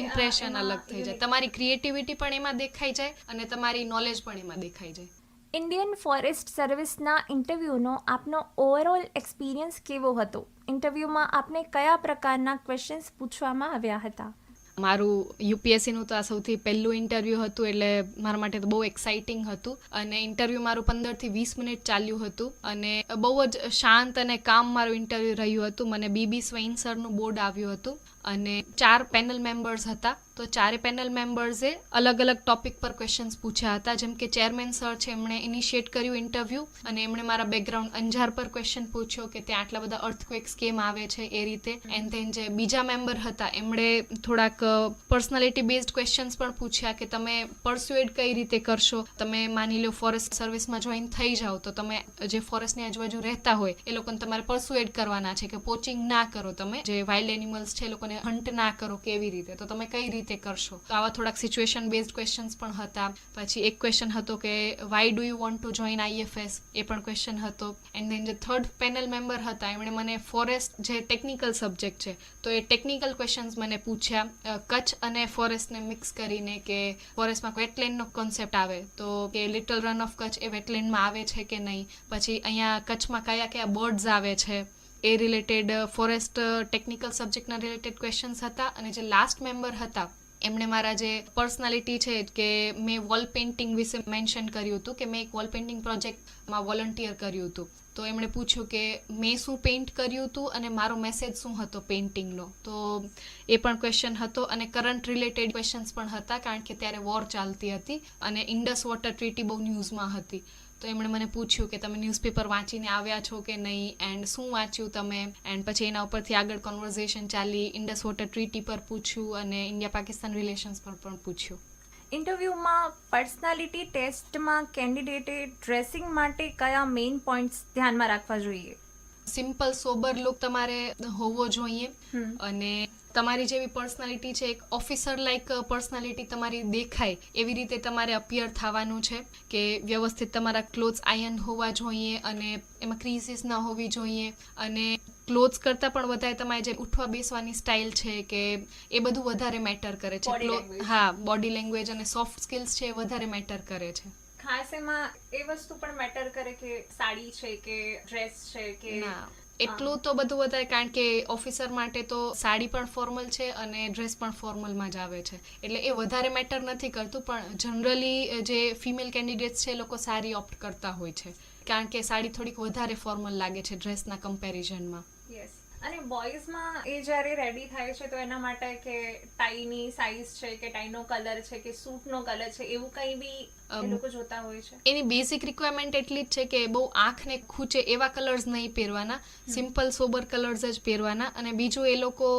ઇમ્પ્રેશન અલગ થઈ જાય, તમારી ક્રિએટિવિટી પણ એમાં દેખાઈ જાય અને તમારી નોલેજ પણ એમાં દેખાઈ જાય.
ઇન્ડિયન ફોરેસ્ટ સર્વિસના ઇન્ટરવ્યૂનો આપનો ઓવરઓલ એક્સપિરિયન્સ કેવો હતો? ઇન્ટરવ્યૂમાં આપને કયા પ્રકારના ક્વેશ્ચન્સ પૂછવામાં આવ્યા હતા?
મારું યુપીએસસીનું તો આ સૌથી પહેલું ઇન્ટરવ્યૂ હતું, એટલે મારા માટે તો બહુ એક્સાઇટિંગ હતું. અને ઇન્ટરવ્યૂ મારું 15 થી 20 મિનિટ ચાલ્યું હતું અને બહુ જ શાંત અને કામ મારું ઇન્ટરવ્યૂ રહ્યું હતું. મને બીબી સ્વૈન સરનું બોર્ડ આવ્યું હતું અને 4 પેનલ મેમ્બર્સ હતા. તો 4 પેનલ મેમ્બર્સે અલગ અલગ ટોપિક પર ક્વેશ્ચન્સ પૂછ્યા હતા. જેમ કે ચેરમેન સર છે, એમણે ઇનિશિએટ કર્યું ઇન્ટરવ્યૂ અને એમણે મારા બેકગ્રાઉન્ડ અંજાર પર ક્વેશ્ચન પૂછ્યો કે ત્યાં આટલા બધા અર્થક્વેક્સ કેમ આવે છે એ રીતે. એન્ડ ધેન જે બીજા મેમ્બર હતા એમણે થોડાક પર્સનાલિટી બેઝડ ક્વેશ્ચન્સ પણ પૂછ્યા કે તમે પરસ્યુએડ કઈ રીતે કરશો. તમે માની લો ફોરેસ્ટ સર્વિસમાં જોઈન થઈ જાઓ તો તમે જે ફોરેસ્ટની આજુબાજુ રહેતા હોય એ લોકોને તમારે પરસ્યુએડ કરવાના છે કે પોચિંગ ના કરો, તમે જે વાઇલ્ડ એનિમલ્સ છે એ લોકોને હન્ટ ના કરો, કેવી રીતે, તો તમે કઈ રીતે કરશો. તો આવા થોડાક સિચ્યુએશન બેઝડ ક્વેશ્ચન્સ પણ હતા. પછી એક ક્વેશ્ચન હતો કે why do you want to join IFS, એ પણ ક્વેશ્ચન હતો. એન્ડ ધેન જે થર્ડ પેનલ મેમ્બર હતા એમણે મને ફોરેસ્ટ જે ટેકનિકલ સબ્જેક્ટ છે તો એ ટેકનિકલ ક્વેશ્ચન્સ મને પૂછ્યા કચ્છ અને ફોરેસ્ટને મિક્સ કરીને, કે ફોરેસ્ટમાં વેટલેન્ડનો કોન્સેપ્ટ આવે તો કે લિટલ રન ઓફ કચ્છ એ વેટલેન્ડમાં આવે છે કે નહીં, પછી અહીંયા કચ્છમાં કયા કયા બર્ડ્સ આવે છે એ રિલેટેડ ફોરેસ્ટ ટેકનિકલ સબ્જેક્ટના રિલેટેડ ક્વેશ્ચન્સ હતા. અને જે લાસ્ટ મેમ્બર હતા એમણે મારા જે પર્સનાલિટી છે કે મેં વોલ પેઇન્ટિંગ વિશે મેન્શન કર્યું હતું કે મેં એક વોલ પેઇન્ટિંગ પ્રોજેક્ટમાં વોલન્ટિયર કર્યું હતું. તો એમણે પૂછ્યું કે મેં શું પેઇન્ટ કર્યું હતું અને મારો મેસેજ શું હતો પેઇન્ટિંગનો, તો એ પણ ક્વેશ્ચન હતો. અને કરંટ રિલેટેડ ક્વેશ્ચન્સ પણ હતા કારણ કે ત્યારે વોર ચાલતી હતી અને ઇન્ડસ વોટર ટ્રીટી બહુ ન્યૂઝમાં હતી. તો એમણે મને પૂછ્યું કે તમે ન્યૂઝપેપર વાંચીને આવ્યા છો કે નહીં, એન્ડ શું વાંચ્યું તમે. એન્ડ પછી એના ઉપરથી આગળ કોન્વર્ઝેશન ચાલી. ઇન્ડસ વોટર ટ્રીટી પર પૂછ્યું અને ઇન્ડિયા પાકિસ્તાન રિલેશન્સ પર પણ પૂછ્યું.
ઇન્ટરવ્યૂમાં પર્સનાલિટી ટેસ્ટમાં કેન્ડિડેટે ડ્રેસિંગ માટે કયા મેઇન પોઈન્ટ્સ ધ્યાનમાં રાખવા જોઈએ?
સિમ્પલ સોબર લુક તમારે હોવો જોઈએ અને તમારી જેવી પર્સનાલિટી છે, એક ઓફિસર લાઇક પર્સનાલિટી તમારી દેખાય એવી રીતે તમારે અપિયર થવાનું છે. કે વ્યવસ્થિત તમારા ક્લોથ્સ આયન હોવા જોઈએ અને એમાં ક્રીઝીસ ન હોવી જોઈએ. અને ક્લોથ્સ કરતાં પણ વધારે તમારી જે ઉઠવા બેસવાની સ્ટાઇલ છે કે એ બધું વધારે મેટર કરે છે. હા, બોડી લેંગ્વેજ અને સોફ્ટ સ્કિલ્સ છે એ વધારે મેટર કરે છે.
ખાસ એમાં એ વસ્તુ પણ મેટર કરે કે સાડી છે કે ડ્રેસ છે કે
ના, એટલું તો બધું વધારે, કારણ કે ઓફિસર માટે તો સાડી પણ ફોર્મલ છે અને ડ્રેસ પણ ફોર્મલમાં જ આવે છે, એટલે એ વધારે મેટર નથી કરતું. પણ જનરલી જે ફિમેલ કેન્ડિડેટ્સ છે એ લોકો સાડી ઓપ્ટ કરતા હોય છે કારણ કે સાડી થોડીક વધારે ફોર્મલ લાગે છે ડ્રેસના કમ્પેરિઝનમાં.
યસ. અને બોયઝમાં એ જ્યારે રેડી થાય છે તો એના માટે કે ટાઈની સાઇઝ છે કે ટાઈનો કલર છે કે સૂટનો કલર છે એવું કંઈ બી એ લોકો જોતા હોય છે.
એની બેઝિક રિક્વાયરમેન્ટ એટલી જ છે કે બહુ આંખને ખૂચે એવા કલર્સ નહીં પહેરવાના, સિમ્પલ સોબર કલર્સ જ પહેરવાના. અને બીજું એ લોકો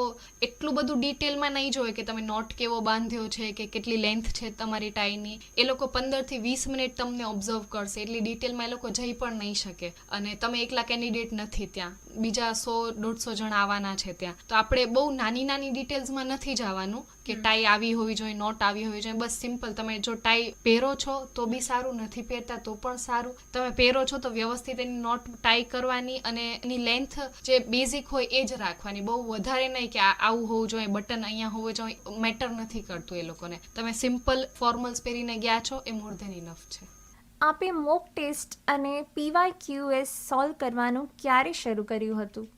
એટલું બધું ડિટેલમાં નહીં જોવે કે તમે નોટ કેવો બાંધ્યો છે કે કેટલી લેન્થ છે તમારી ટાઈની. એ લોકો 15 થી 20 મિનિટ તમને ઓબ્ઝર્વ કરશે, એટલી ડિટેલમાં એ લોકો જઈ પણ નહીં શકે. અને તમે એકલા કેન્ડિડેટ નથી ત્યાં, બીજા 100-150 જણ આવવાના છે ત્યાં. તો આપણે બહુ નાની નાની ડિટેલ્સમાં નથી જવાનું કે ટાઈ આવી હોવી જોઈએ, નોટ આવી હોવી જોઈએ. બસ સિમ્પલ, તમે જો ટાઈ પહેરો છો તો બી સારું, નથી પહેરતા તો પણ સારું. તમે પહેરો છો તો વ્યવસ્થિત એની નોટ ટાઈ કરવાની અને એની લેન્થ જે બેઝિક હોય એ જ રાખવાની. બહુ વધારે નહીં કે આવું હોવું જોઈએ, બટન અહીંયા હોવું જોઈએ, મેટર નથી કરતું એ લોકોને. તમે સિમ્પલ ફોર્મલ્સ પહેરીને ગયા છો એ મોર ધેન ઇનફ છે.
આપે મોક ટેસ્ટ અને PYQS સોલ્વ કરવાનું ક્યારે શરૂ કર્યું હતું?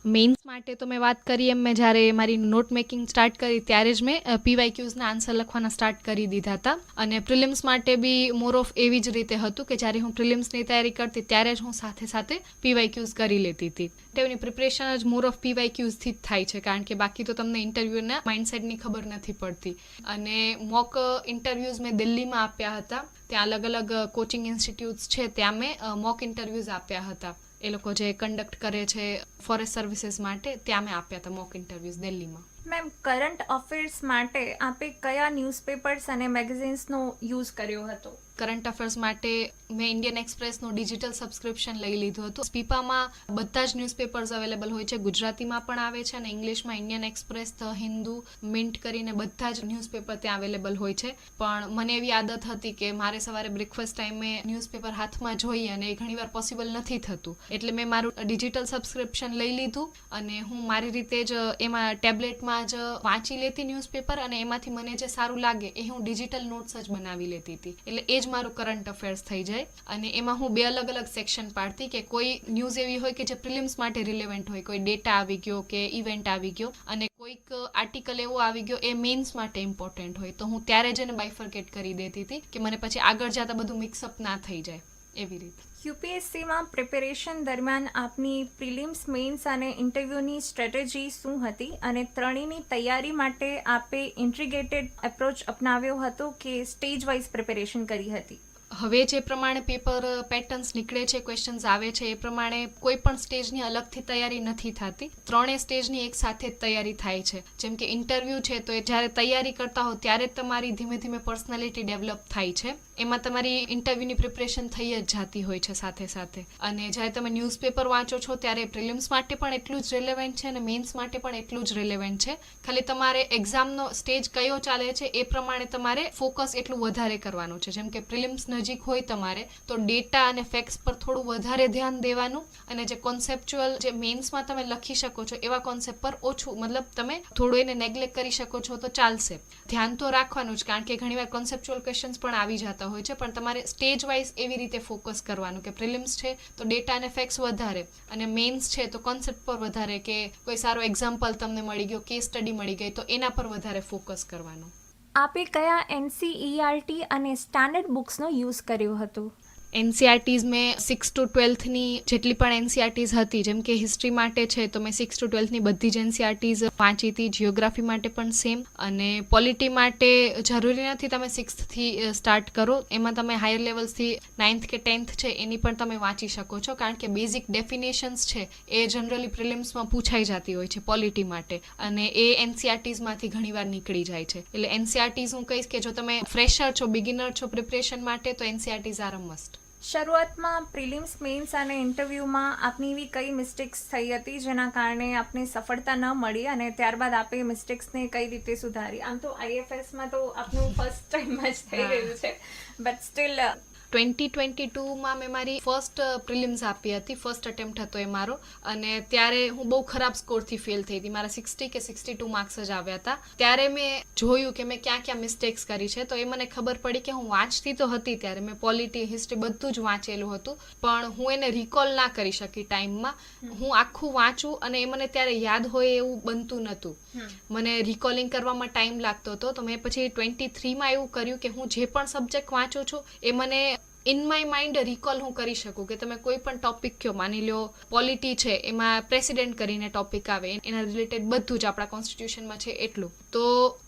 મેઇન્સ માટે તો મેં વાત કરી એમ, મેં જ્યારે મારી નોટ મેકિંગ સ્ટાર્ટ કરી ત્યારે જ મેં PYQsના આન્સર લખવાના સ્ટાર્ટ કરી દીધા હતા. અને પ્રિલિમ્સ માટે બી મોર ઓફ એવી જ રીતે હતું કે જ્યારે હું પ્રિલિમ્સની તૈયારી કરતી ત્યારે જ હું સાથે સાથે PYQs કરી લેતી હતી. તેની પ્રિપરેશન જ મોર ઓફ PYQsથી જ થાય છે કારણ કે બાકી તો તમને ઇન્ટરવ્યૂના માઇન્ડસેટની ખબર નથી પડતી. અને મોક ઇન્ટરવ્યૂઝ મેં દિલ્હીમાં આપ્યા હતા. ત્યાં અલગ અલગ કોચિંગ ઇન્સ્ટિટ્યૂટ્સ છે ત્યાં મેં મોક ઇન્ટરવ્યૂઝ આપ્યા હતા. એ લોકો જે કન્ડક્ટ કરે છે ફોરેસ્ટ સર્વિસીસ માટે, ત્યાં મેં આપ્યા હતા મોક ઇન્ટરવ્યૂઝ દિલ્હીમાં.
મેમ, કરંટ અફેર્સ માટે આપે કયા ન્યૂઝપેપર્સ અને મેગેઝિન્સનો યુઝ કર્યો હતો?
કરંટ અફેર્સ માટે મેં ઇન્ડિયન એક્સપ્રેસનું ડિજિટલ સબસ્ક્રિપ્શન લઈ લીધું હતું. સ્પીપામાં બધા જ ન્યૂઝપેપર્સ અવેલેબલ હોય છે, ગુજરાતીમાં પણ આવે છે અને ઇંગ્લિશમાં Indian express, the Hindu, mint કરીને બધા જ ન્યૂઝપેપર ત્યાં અવેલેબલ હોય છે. પણ મને એવી આદત હતી કે મારે સવારે બ્રેકફાસ્ટ ટાઈમે ન્યૂઝપેપર હાથમાં જોઈએ અને એ ઘણીવાર પોસિબલ નથી થતું, એટલે મેં મારું ડિજિટલ સબસ્ક્રિપ્શન લઈ લીધું અને હું મારી રીતે જ એમાં ટેબ્લેટમાં જ વાંચી લેતી ન્યૂઝપેપર અને એમાંથી મને જે સારું લાગે એ હું ડિજિટલ નોટ્સ જ બનાવી લેતી હતી. એટલે એ જ જ મારું કરંટ અફેર્સ થઈ જાય. અને એમાં હું 2 અલગ અલગ સેક્શન પાડતી કે કોઈ ન્યૂઝ એવી હોય કે જે પ્રિલિમ્સ માટે રિલેવન્ટ હોય, કોઈ ડેટા આવી ગયો કે ઇવેન્ટ આવી ગયો, અને કોઈક આર્ટિકલ એવો આવી ગયો એ મેઇન્સ માટે ઇમ્પોર્ટન્ટ હોય. તો હું ત્યારે જ એને બાયફર્કેટ કરી દેતી હતી કે મને પછી આગળ જતા બધું મિક્સઅપ ના થઈ જાય એવી રીતે.
યુપીએસસીમાં પ્રિપેરેશન દરમિયાન આપની પ્રિલિમ્સ, મેઇન્સ અને ઇન્ટરવ્યૂની સ્ટ્રેટેજી શું હતી, અને ત્રણેયની તૈયારી માટે આપે ઇન્ટિગ્રેટેડ એપ્રોચ અપનાવ્યો હતો કે સ્ટેજ વાઇઝ પ્રિપેરેશન કરી હતી?
હવે જે પ્રમાણે પેપર પેટર્ન્સ નીકળે છે, ક્વેશ્ચન્સ આવે છે, એ પ્રમાણે કોઈ પણ સ્ટેજની અલગથી તૈયારી નથી થતી. ત્રણેય સ્ટેજની એક સાથે જ તૈયારી થાય છે. જેમ કે ઇન્ટરવ્યૂ છે, તો એ જ્યારે તૈયારી કરતા હો ત્યારે જ તમારી ધીમે ધીમે પર્સનાલિટી ડેવલપ થાય છે. એમાં તમારી ઇન્ટરવ્યૂની પ્રિપરેશન થઈ જ જાતી હોય છે સાથે સાથે. અને જ્યારે તમે ન્યૂઝપેપર વાંચો છો ત્યારે પ્રિલિમ્સ માટે પણ એટલું જ રિલેવન્ટ છે અને મેઇન્સ માટે પણ એટલું જ રિલેવન્ટ છે. ખાલી તમારે એક્ઝામનો સ્ટેજ કયો ચાલે છે એ પ્રમાણે તમારે ફોકસ એટલું વધારે કરવાનું છે. જેમ કે પ્રિલિમ્સ નજીક હોય તમારે તો ડેટા અને ફેક્ટ્સ પર થોડું વધારે ધ્યાન દેવાનું, અને જે કોન્સેપ્ચ્યુઅલ જે મેઇન્સમાં તમે લખી શકો છો એવા કોન્સેપ્ટ પર ઓછું, મતલબ તમે થોડું એને નેગ્લેક્ટ કરી શકો છો તો ચાલશે. ધ્યાન તો રાખવાનું જ, કારણ કે ઘણીવાર કોન્સેપ્ચ્યુઅલ ક્વેશ્ચન્સ પણ આવી જતા હોય છે, પણ તમારે સ્ટેજ વાઇઝ એવી રીતે ફોકસ કરવાનું કે પ્રિલિમ્સ છે તો ડેટા અને ફેક્ટ્સ વધારે, અને મેઇન્સ છે તો કોન્સેપ્ટ પર વધારે, કે કોઈ સારો એક્ઝામ્પલ તમને મળી ગયો, કેસ સ્ટડી મળી ગઈ, તો એના પર વધારે ફોકસ કરવાનું.
આપે કયા NCERT અને સ્ટાન્ડર્ડ બુક્સનો યુઝ કર્યો હતો?
NCERTs મેં 6 to 12ની જેટલી પણ NCERTs હતી, જેમ કે હિસ્ટ્રી માટે છે તો મેં 6 to 12ની બધી જ NCERTs વાંચી હતી. જિયોગ્રાફી માટે પણ સેમ, અને પોલિટી માટે જરૂરી નથી તમે 6થથી સ્ટાર્ટ કરો, એમાં તમે હાયર લેવલ્સથી 9th કે 10th છે એની પણ તમે વાંચી શકો છો, કારણ કે બેઝિક ડેફિનેશન્સ છે એ જનરલી પ્રિલિમ્સમાં પૂછાઈ જતી હોય છે પોલિટી માટે, અને એ NCERTsમાંથી ઘણીવાર નીકળી જાય છે. એટલે NCERTs હું કહીશ કે જો તમે ફ્રેશર છો, બિગિનર છો પ્રિપરેશન માટે, તો NCERTs આર અ મસ્ટ.
શરૂઆતમાં પ્રિલિમ્સ, મેઇન્સ અને ઇન્ટરવ્યૂમાં આપની એવી કઈ મિસ્ટેક્સ થઈ હતી જેના કારણે આપને સફળતા ન મળી, અને ત્યારબાદ આપે મિસ્ટેક્સને કઈ રીતે સુધારી? આમ તો IFSમાં તો આપનું ફર્સ્ટ ટાઈમ જ થઈ રહ્યું છે, બટ સ્ટીલ
2022માં મેં મારી ફર્સ્ટ પ્રિલિમ્સ આપી હતી, ફર્સ્ટ અટેમ્પ્ટ હતો એ મારો, અને ત્યારે હું બહુ ખરાબ સ્કોરથી ફેલ થઈ હતી. મારા 60 કે 62 માર્ક્સ જ આવ્યા હતા. ત્યારે મેં જોયું કે મેં ક્યાં ક્યાં મિસ્ટેક્સ કરી છે, તો એ મને ખબર પડી કે હું વાંચતી તો હતી ત્યારે, મેં પોલિટી, હિસ્ટ્રી બધું જ વાંચેલું હતું, પણ હું એને રિકોલ ના કરી શકી ટાઈમમાં. હું આખું વાંચું અને એ મને ત્યારે યાદ હોય એવું બનતું નહોતું. મને રિકોલિંગ કરવામાં ટાઈમ લાગતો હતો. તો મેં પછી 23માં એવું કર્યું કે હું જે પણ સબ્જેક્ટ વાંચું છું એ મને ઇન માય માઇન્ડ રિકોલ હું કરી શકું. કે તમે કોઈ પણ ટોપિક કયો, માની લો પોલિટી છે, એમાં પ્રેસિડેન્ટ કરીને ટોપિક આવે, એના રિલેટેડ બધું જ આપણા કોન્સ્ટિટ્યુશનમાં છે એટલું, તો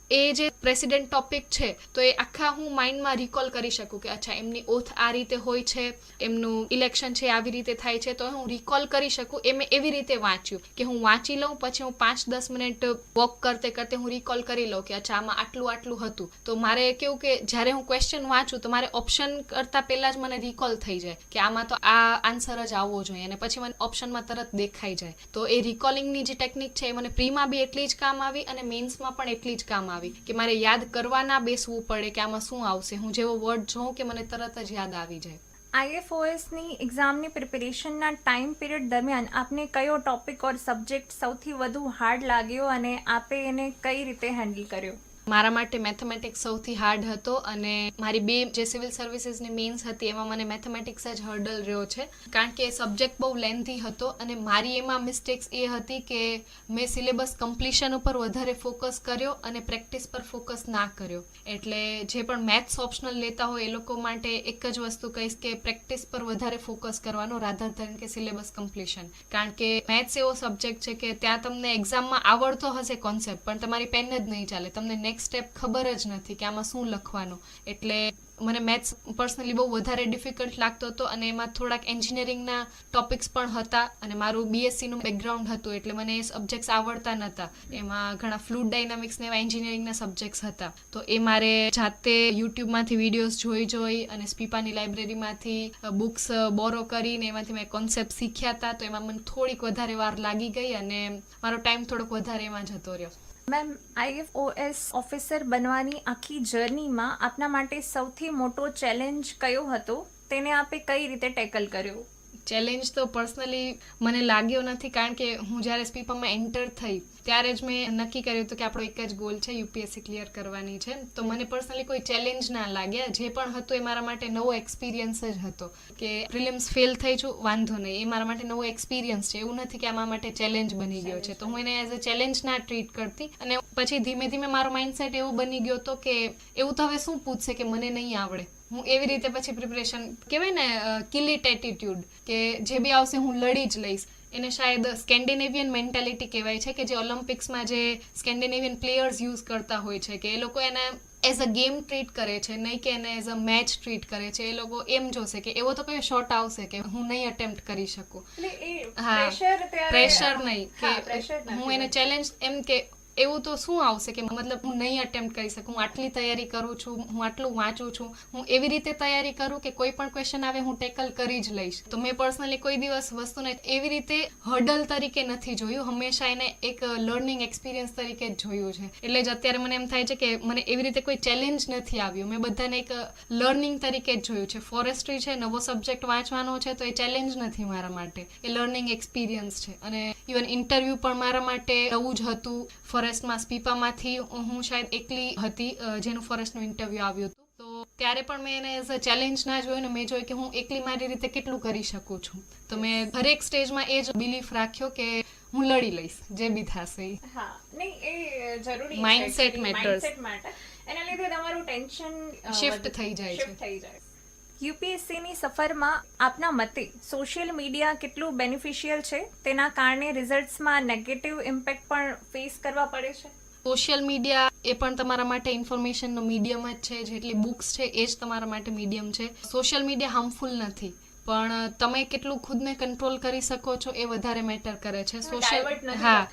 એ જે પ્રેસિડેન્ટ ટોપિક છે તો એ આખા હું માઇન્ડમાં રિકોલ કરી શકું કે અચ્છા એમની ઓથ આ રીતે હોય છે, એમનું ઇલેક્શન છે આવી રીતે થાય છે, તો હું રિકોલ કરી શકું. એ મેં એવી રીતે વાંચ્યું કે હું વાંચી લઉં, પછી હું 5-10 મિનિટ વોક કરતે કરતે હું રિકોલ કરી લઉં કે અચ્છા આમાં આટલું આટલું હતું. તો મારે કેવું કે જ્યારે હું ક્વેશ્ચન વાંચું તો મારે ઓપ્શન કરતાં પહેલાં જ મને રિકોલ થઈ જાય કે આમાં તો આ આન્સર જ આવવો જોઈએ, અને પછી મને ઓપ્શનમાં તરત દેખાઈ જાય. તો એ રિકોલિંગની જે ટેકનિક છે એ મને પ્રીમાં બી એટલી જ કામ આવી અને મેઇન્સમાં પણ એટલી જ કામ આવી, કે મારે યાદ કરવા ના બેસવું પડે કે આમાં શું આવશે. હું જેવો વર્ડ જોઉં કે મને તરત જ યાદ આવી જાય.
IFOSની એક્ઝામની પ્રિપેરેશનના ટાઈમ પીરિયડ દરમિયાન આપને કયો ટોપિક ઓર સબ્જેક્ટ સૌથી વધુ હાર્ડ લાગ્યો, અને આપે એને કઈ રીતે હેન્ડલ કર્યો?
મારા માટે મેથેમેટિક્સ સૌથી હાર્ડ હતો, અને મારી 2 જે સિવિલ સર્વિસીસની મેઇન્સ હતી એમાં મને મેથેમેટિક્સ જ હર્ડલ રહ્યો છે, કારણ કે સબ્જેક્ટ બહુ લેન્થી હતો. અને મારી એમાં મિસ્ટેક્સ એ હતી કે મેં સિલેબસ કમ્પ્લીશન ઉપર વધારે ફોકસ કર્યો અને પ્રેક્ટિસ પર ફોકસ ના કર્યો. એટલે જે પણ મેથ્સ ઓપ્શનલ લેતા હોય એ લોકો માટે એક જ વસ્તુ કહીશ કે પ્રેક્ટિસ પર વધારે ફોકસ કરવાનો રાધર ધન કે સિલેબસ કમ્પ્લીશન, કારણ કે મેથ્સ એવો સબ્જેક્ટ છે કે ત્યાં તમને એક્ઝામમાં આવડતો હશે કોન્સેપ્ટ, પણ તમારી પેન જ નહીં ચાલે, તમને સ્ટેપ ખબર જ નથી કે આમાં શું લખવાનું. એટલે મને મેથ્સ પર્સનલી બહુ વધારે ડિફિકલ્ટ લાગતો હતો, અને એમાં થોડાક એન્જિનિયરિંગના ટોપિક્સ પણ હતા, અને મારું BScનું બેકગ્રાઉન્ડ હતું એટલે મને એ સબ્જેક્ટ્સ આવડતા નહોતા. એમાં ઘણા ફ્લુઇડ ડાયનામિક્સ ને એવા એન્જિનિયરિંગના સબ્જેક્ટ્સ હતા, તો એ મારે જાતે યુટ્યુબમાંથી વિડીયોઝ જોઈ અને સ્પીપાની લાઇબ્રેરીમાંથી બુક્સ બોરો કરીને એમાંથી મેં કોન્સેપ્ટ શીખ્યા હતા. તો એમાં મને થોડીક વધારે વાર લાગી ગઈ અને મારો ટાઈમ થોડોક વધારે એમાં જતો રહ્યો.
મેમ, IFOS ઓફિસર બનવાની આખી જર્નીમાં આપના માટે સૌથી મોટો ચેલેન્જ કયો હતો? તેને આપે કઈ રીતે ટેકલ કર્યો?
ચેલેન્જ તો પર્સનલી મને લાગ્યો નથી, કારણ કે હું જ્યારે સ્પીપામાં એન્ટર થઈ ત્યારે જ મેં નક્કી કર્યું હતું કે આપણો એક જ ગોલ છે, યુપીએસસી ક્લિયર કરવાની છે. તો મને પર્સનલી કોઈ ચેલેન્જ ના લાગ્યા. જે પણ હતું એ મારા માટે નવો એક્સપિરિયન્સ જ હતો કે પ્રિલિમ્સ ફેલ થઈ છું, વાંધો નહીં, એ મારા માટે નવો એક્સપિરિયન્સ છે. એવું નથી કે આ મારા માટે ચેલેન્જ બની ગયો છે. તો હું એને એઝ અ ચેલેન્જ ના ટ્રીટ કરતી. અને પછી ધીમે ધીમે મારો માઇન્ડસેટ એવો બની ગયો હતો કે એવું તો હવે શું પૂછશે કે મને નહીં આવડે. હું એવી રીતે પછી પ્રિપરેશન, કહેવાય ને કિલ ઇટ એટીટ્યુડ, કે જે બી આવશે હું લડી જ લઈશ. એને શાયદ સ્કેન્ડિનેવિયન મેન્ટાલિટી કહેવાય છે, કે જે ઓલિમ્પિક્સમાં જે સ્કેન્ડિનેવિયન પ્લેયર્સ યુઝ કરતા હોય છે, કે એ લોકો એને એઝ અ ગેમ ટ્રીટ કરે છે, નહીં કે એને એઝ અ મેચ ટ્રીટ કરે છે. એ લોકો એમ જોશે કે એવો તો કયો શોટ આવશે કે હું નહીં અટેમ્પ્ટ કરી શકું. પ્રેશર નહીં, કે હું એને ચેલેન્જ એમ કે એવું તો શું આવશે કે મતલબ હું નહીં અટેમ્પ્ટ કરી શકું, હું આટલી તૈયારી કરું છું, હું આટલું વાંચું છું, હું એવી રીતે તૈયારી કરું કે કોઈ પણ ક્વેશ્ચન આવે હું ટેકલ કરી જ લઈશ. તો મેં પર્સનલી કોઈ દિવસ વસ્તુને એવી રીતે હર્ડલ તરીકે નથી જોયું, હંમેશા એને એક લર્નિંગ એક્સપિરિયન્સ તરીકે જ જોયું છે. એટલે જ અત્યારે મને એમ થાય છે કે મને એવી રીતે કોઈ ચેલેન્જ નથી આવ્યું, મેં બધાને એક લર્નિંગ તરીકે જ જોયું છે. ફોરેસ્ટ્રી છે, નવો સબ્જેક્ટ વાંચવાનો છે, તો એ ચેલેન્જ નથી મારા માટે, એ લર્નિંગ એક્સપિરિયન્સ છે. અને ઇવન ઇન્ટરવ્યૂ પણ મારા માટે નવું જ હતું. ફોરેસ્ટમાં સ્પીપામાંથી હું શાયદ એકલી હતી જેનું ફોરેસ્ટનું ઇન્ટરવ્યૂ આવ્યું હતું. તો ત્યારે પણ મેં એને એઝ અ ચેલેન્જ ના જોયું ને મેં જોયું કે હું એકલી મારી રીતે કેટલું કરી શકું છું. તો મેં દરેક સ્ટેજમાં એ જ બિલીફ રાખ્યો કે હું લડી લઈશ જે બી થશે.
હા, નહીં એ જરૂરી છે.
Mindset matters.
એના લીધે તમારું ટેન્શન
શિફ્ટ થઈ જાય છે.
યુપીએસસીની સફરમાં આપના મતે સોશિયલ મીડિયા કેટલું બેનિફિશિયલ છે? તેના કારણે રિઝલ્ટ્સમાં નેગેટિવ ઇમ્પેક્ટ પણ ફેસ કરવા પડે છે?
સોશિયલ મીડિયા એ પણ તમારા માટે ઇન્ફોર્મેશનનો મીડિયમ જ છે, જેટલી બુક્સ છે એ જ તમારા માટે મીડિયમ છે. સોશિયલ મીડિયા હાર્મફુલ નથી, પણ તમે કેટલું ખુદને કંટ્રોલ કરી શકો છો એ વધારે મેટર કરે છે.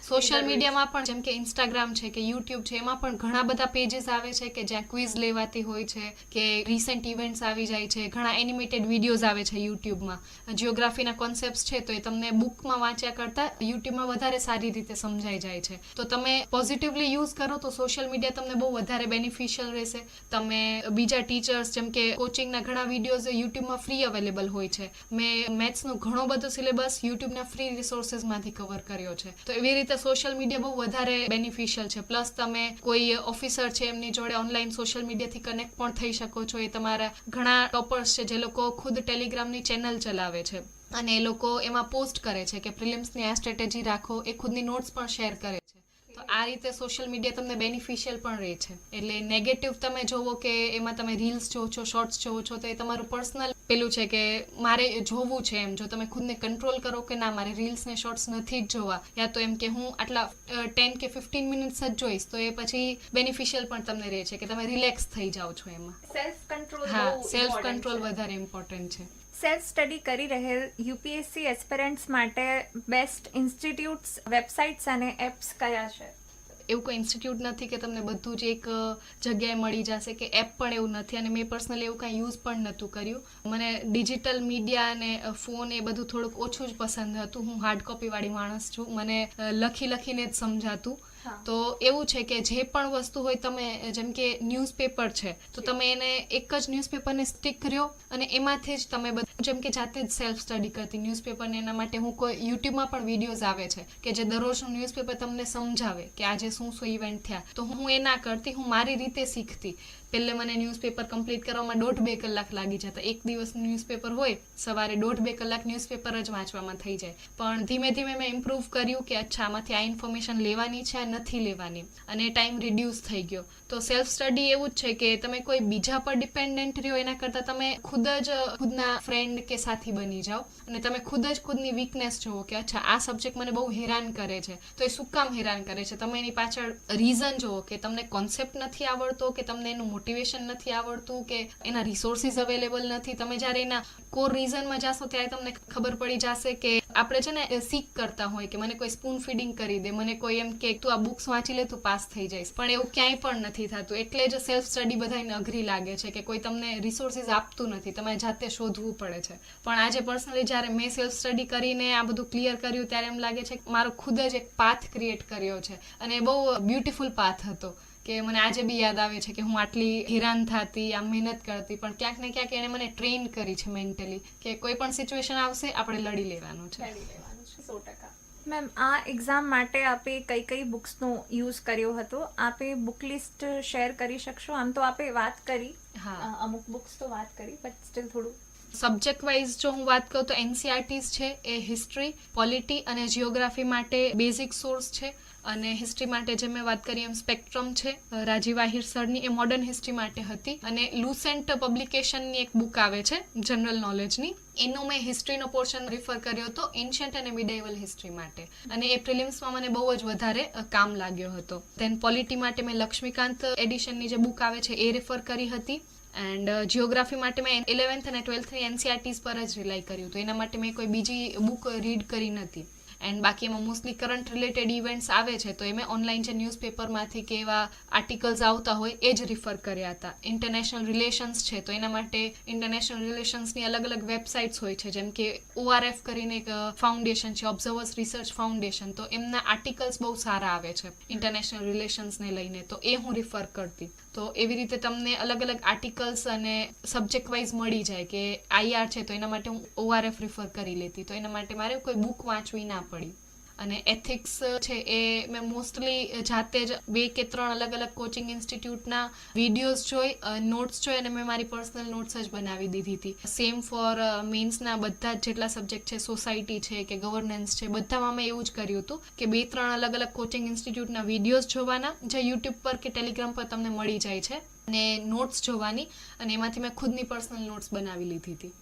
સોશિયલ મીડિયામાં પણ જેમ કે ઇન્સ્ટાગ્રામ છે કે યુટ્યુબ છે, એમાં પણ ઘણા બધા પેજીસ આવે છે કે જ્યાં ક્વિઝ લેવાતી હોય છે, કે રિસેન્ટ ઇવેન્ટ્સ આવી જાય છે, ઘણા એનિમેટેડ વિડીયોઝ આવે છે યુટ્યુબમાં. જિયોગ્રાફીના કોન્સેપ્ટ્સ છે તો એ તમને બુકમાં વાંચ્યા કરતાં યુટ્યુબમાં વધારે સારી રીતે સમજાઈ જાય છે. તો તમે પોઝિટિવલી યુઝ કરો તો સોશિયલ મીડિયા તમને બહુ વધારે બેનિફિશિયલ રહેશે. તમે બીજા ટીચર્સ જેમ કે કોચિંગના ઘણા વિડીયોઝ યુટ્યુબમાં ફ્રી અવેલેબલ હોય છે. મેં મેથ્સનો ઘણો બધો સિલેબસ યુટ્યુબના ફ્રી રિસોર્સિસમાંથી કવર કર્યો છે. તો એવી રીતે સોશિયલ મીડિયા બહુ વધારે બેનિફિશિયલ છે. પ્લસ તમે કોઈ ઓફિસર છે એમની જોડે ઓનલાઈન સોશિયલ મીડિયાથી કનેક્ટ પણ થઈ શકો છો. એ તમારા ઘણા ટોપર્સ છે જે લોકો ખુદ ટેલિગ્રામની ચેનલ ચલાવે છે અને એ લોકો એમાં પોસ્ટ કરે છે કે પ્રિલિમ્સની આ સ્ટ્રેટેજી રાખો, એ ખુદની નોટ્સ પણ શેર કરે છે. તો આ રીતે સોશિયલ મીડિયા તમને બેનિફિશિયલ પણ રહે છે. એટલે નેગેટિવ તમે જોવો કે એમાં તમે રીલ્સ જોવો છો, શોર્ટ્સ જોવો છો, તો એ તમારું પર્સનલ પેલું છે કે મારે જોવું છે એમ. જો તમે ખુદને કંટ્રોલ કરો કે ના મારે રીલ્સ ને શોર્ટ્સ નથી જ જોવા, યા તો એમ કે હું આટલા 10 કે 15 મિનિટ્સ જ જોઈશ, તો એ પછી બેનિફિશિયલ પણ તમને રહે છે કે તમે રિલેક્સ થઈ જાઓ છો એમાં. સેલ્ફ કંટ્રોલ વધારે ઇમ્પોર્ટન્ટ છે.
સેલ્ફ સ્ટડી કરી રહેલ યુપીએસસી એસ્પિરન્ટ્સ માટે બેસ્ટ ઇન્સ્ટિટ્યૂટ્સ, વેબસાઇટ્સ અને એપ્સ કયા છે?
એવું કોઈ ઇન્સ્ટિટ્યૂટ નથી કે તમને બધું જ એક જગ્યાએ મળી જશે, કે એપ પણ એવું નથી. અને મેં પર્સનલી એવું કાંઈ યુઝ પણ નહોતું કર્યું. મને ડિજિટલ મીડિયા અને ફોન એ બધું થોડુંક ઓછું જ પસંદ હતું. હું હાર્ડ કોપીવાળી માણસ છું, મને લખીને જ સમજાતું. તો એવું છે કે જે પણ વસ્તુ હોય, તમે જેમ કે ન્યૂઝપેપર છે તો તમે એને એક જ ન્યૂઝપેપરને સ્ટિક કર્યો અને એમાંથી જ તમે બધું, જેમ કે જાતે જ સેલ્ફ સ્ટડી કરતી ન્યૂઝપેપરને. એના માટે હું કોઈ યુટ્યુબમાં પણ વિડીયોઝ આવે છે કે જે દરરોજનું ન્યૂઝપેપર તમને સમજાવે કે આજે શું ઇવેન્ટ થયા. તો હું એ ના કરતી, હું મારી રીતે શીખતી. પહેલે મને ન્યૂઝપેપર કમ્પ્લીટ કરવામાં 1.5-2 કલાક લાગી જતા. એક દિવસનું ન્યૂઝપેપર હોય, સવારે 1.5-2 કલાક ન્યૂઝપેપર જ વાંચવામાં થઈ જાય. પણ ધીમે ધીમે મેં ઇમ્પ્રૂવ કર્યું કે અચ્છા આમાંથી આ ઇન્ફોર્મેશન લેવાની છે, આ નથી લેવાની, અને ટાઈમ રિડ્યુસ થઈ ગયો. તો સેલ્ફ સ્ટડી એવું જ છે કે તમે કોઈ બીજા પર ડિપેન્ડન્ટ રહ્યો એના કરતાં તમે ખુદ જ ખુદના ફ્રેન્ડ કે સાથી બની જાઓ અને તમે ખુદ જ ખુદની વીકનેસ જુઓ કે અચ્છા આ સબ્જેક્ટ મને બહુ હેરાન કરે છે, તો એ શું કામ હેરાન કરે છે. તમે એની પાછળ રીઝન જુઓ કે તમને કોન્સેપ્ટ નથી આવડતો, કે તમને એનું મોટિવેશન નથી આવડતું, કે એના રિસોર્સિસ અવેલેબલ નથી. તમે જ્યારે એના કોર રીઝનમાં જાશો ત્યારે તમને ખબર પડી જશે કે આપણે છે ને સીક કરતા હોય કે મને કોઈ સ્પૂન ફીડિંગ કરી દે, મને કોઈ એમ કે તું આ બુક્સ વાંચી લે તું પાસ થઈ જઈશ, પણ એવું ક્યાંય પણ નથી થતું. એટલે જ સેલ્ફ સ્ટડી બધાને અઘરી લાગે છે કે કોઈ તમને રિસોર્સિસ આપતું નથી, તમારે જાતે શોધવું પડે છે. પણ આજે પર્સનલી જ્યારે મેં સેલ્ફ સ્ટડી કરીને આ બધું ક્લિયર કર્યું ત્યારે એમ લાગે છે કે મારો ખુદ જ એક પાથ ક્રિએટ કર્યો છે અને બહુ બ્યુટીફુલ પાથ હતો કે મને આજે બી યાદ આવે છે કે હું આટલી હેરાન થતી, આમ મહેનત કરતી, પણ ક્યાંક ને ક્યાંક એણે મને ટ્રેન કરી છે મેન્ટલી કે કોઈ પણ સિચ્યુએશન આવશે આપણે લડી લેવાનું છે.
100%. મેમ, આ એક્ઝામ માટે આપે કઈ બુક્સનો યુઝ કર્યો હતો? આપે બુક લિસ્ટ શેર કરી શકશો? આમ તો આપે વાત કરી,
હા.
અમુક બુક્સ તો વાત કરી, બટ સ્ટીલ થોડું.
સબ્જેક્ટ વાઇઝ જો હું વાત કરું તો NCERTs છે એ હિસ્ટ્રી, પોલિટી અને જિયોગ્રાફી માટે બેઝિક સોર્સ છે. અને હિસ્ટ્રી માટે જે મેં વાત કરી એમ સ્પેક્ટ્રમ છે રાજીવ આહિર સરની, એ મોડર્ન હિસ્ટ્રી માટે હતી. અને લુસેન્ટ પબ્લિકેશનની એક બુક આવે છે જનરલ નોલેજની, એનો મેં હિસ્ટ્રીનો પોર્શન રિફર કર્યો હતો એન્શિયન્ટ અને મિડેવલ હિસ્ટ્રી માટે, અને એ પ્રિલિમ્સમાં મને બહુ જ વધારે કામ લાગ્યો હતો. ધેન પોલિટી માટે મેં લક્ષ્મીકાંત એડિશનની જે બુક આવે છે એ રિફર કરી હતી. એન્ડ જિયોગ્રાફી માટે મેં 11th અને 12thની NCERTs પર જ રિલાય કર્યું હતું, એના માટે મેં કોઈ બીજી બુક રીડ કરી નથી. એન્ડ બાકી એમાં મોસ્ટલી કરંટ રિલેટેડ ઇવેન્ટ્સ આવે છે તો એ મેં ઓનલાઈન જે ન્યૂઝપેપરમાંથી કે એવા આર્ટિકલ્સ આવતા હોય એ જ રિફર કર્યા હતા. ઇન્ટરનેશનલ રિલેશન્સ છે તો એના માટે ઇન્ટરનેશનલ રિલેશન્સની અલગ અલગ વેબસાઇટ્સ હોય છે, જેમ કે ORF કરીને એક ફાઉન્ડેશન છે, ઓબ્ઝર્વર્સ રિસર્ચ ફાઉન્ડેશન, તો એમના આર્ટિકલ્સ બહુ સારા આવે છે ઇન્ટરનેશનલ રિલેશન્સને લઈને, તો એ હું રિફર કરતી. તો એવી રીતે તમને અલગ અલગ આર્ટિકલ્સ અને સબ્જેક્ટ વાઇઝ મળી જાય કે IR છે તો એના માટે હું ORF રિફર કરી લેતી, તો એના માટે મારે કોઈ બુક વાંચવી ના પડી. અને એથિક્સ છે એ મેં મોસ્ટલી જાતે જ 2 કે 3 અલગ અલગ કોચિંગ ઇન્સ્ટિટ્યૂટના વિડીયોઝ જોઈ, નોટ્સ જોઈ અને મેં મારી પર્સનલ નોટ્સ જ બનાવી દીધી હતી. સેમ ફોર મેન્સના બધા જ જેટલા સબ્જેક્ટ છે, સોસાયટી છે કે ગવર્નન્સ છે, બધામાં મેં એવું જ કર્યું હતું કે 2-3 અલગ અલગ કોચિંગ ઇન્સ્ટિટ્યૂટના વિડીયોઝ જોવાના, જે યુટ્યુબ પર કે ટેલિગ્રામ પર તમને મળી જાય છે, અને નોટ્સ જોવાની, અને એમાંથી મેં ખુદની પર્સનલ નોટ્સ બનાવી લીધી હતી.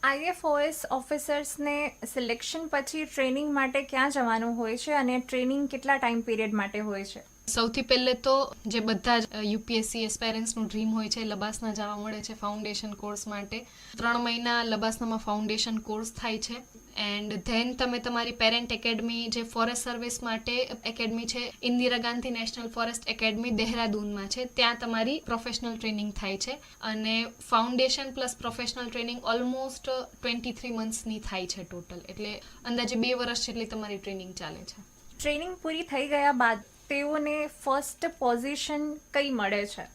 IFOS ઓફિસર્સને સિલેક્શન પછી ટ્રેનિંગ માટે ક્યાં જવાનું હોય છે, અને ટ્રેનિંગ કેટલા ટાઈમ પીરિયડ માટે હોય છે?
સૌથી પહેલે તો જે બધા જ UPSC એસ્પાયરન્ટ્સનું ડ્રીમ હોય છે, લબાસના જવા મળે છે ફાઉન્ડેશન કોર્સ માટે. 3 મહિના લબાસનામાં ફાઉન્ડેશન કોર્સ થાય છે. એન્ડ ધેન તમે તમારી પેરેન્ટ એકેડમી જે ફોરેસ્ટ સર્વિસ માટે એકેડમી છે, Indira Gandhi national forest academy દહેરાદૂનમાં છે, ત્યાં તમારી પ્રોફેશનલ ટ્રેનિંગ થાય છે. અને foundation plus professional training almost 23 મંથ્સની થાય છે ટોટલ, એટલે અંદાજે 2 વર્ષ જેટલી તમારી ટ્રેનિંગ ચાલે છે.
ટ્રેનિંગ પૂરી થઈ ગયા બાદ તેઓને ફર્સ્ટ પોઝિશન કઈ મળે છે?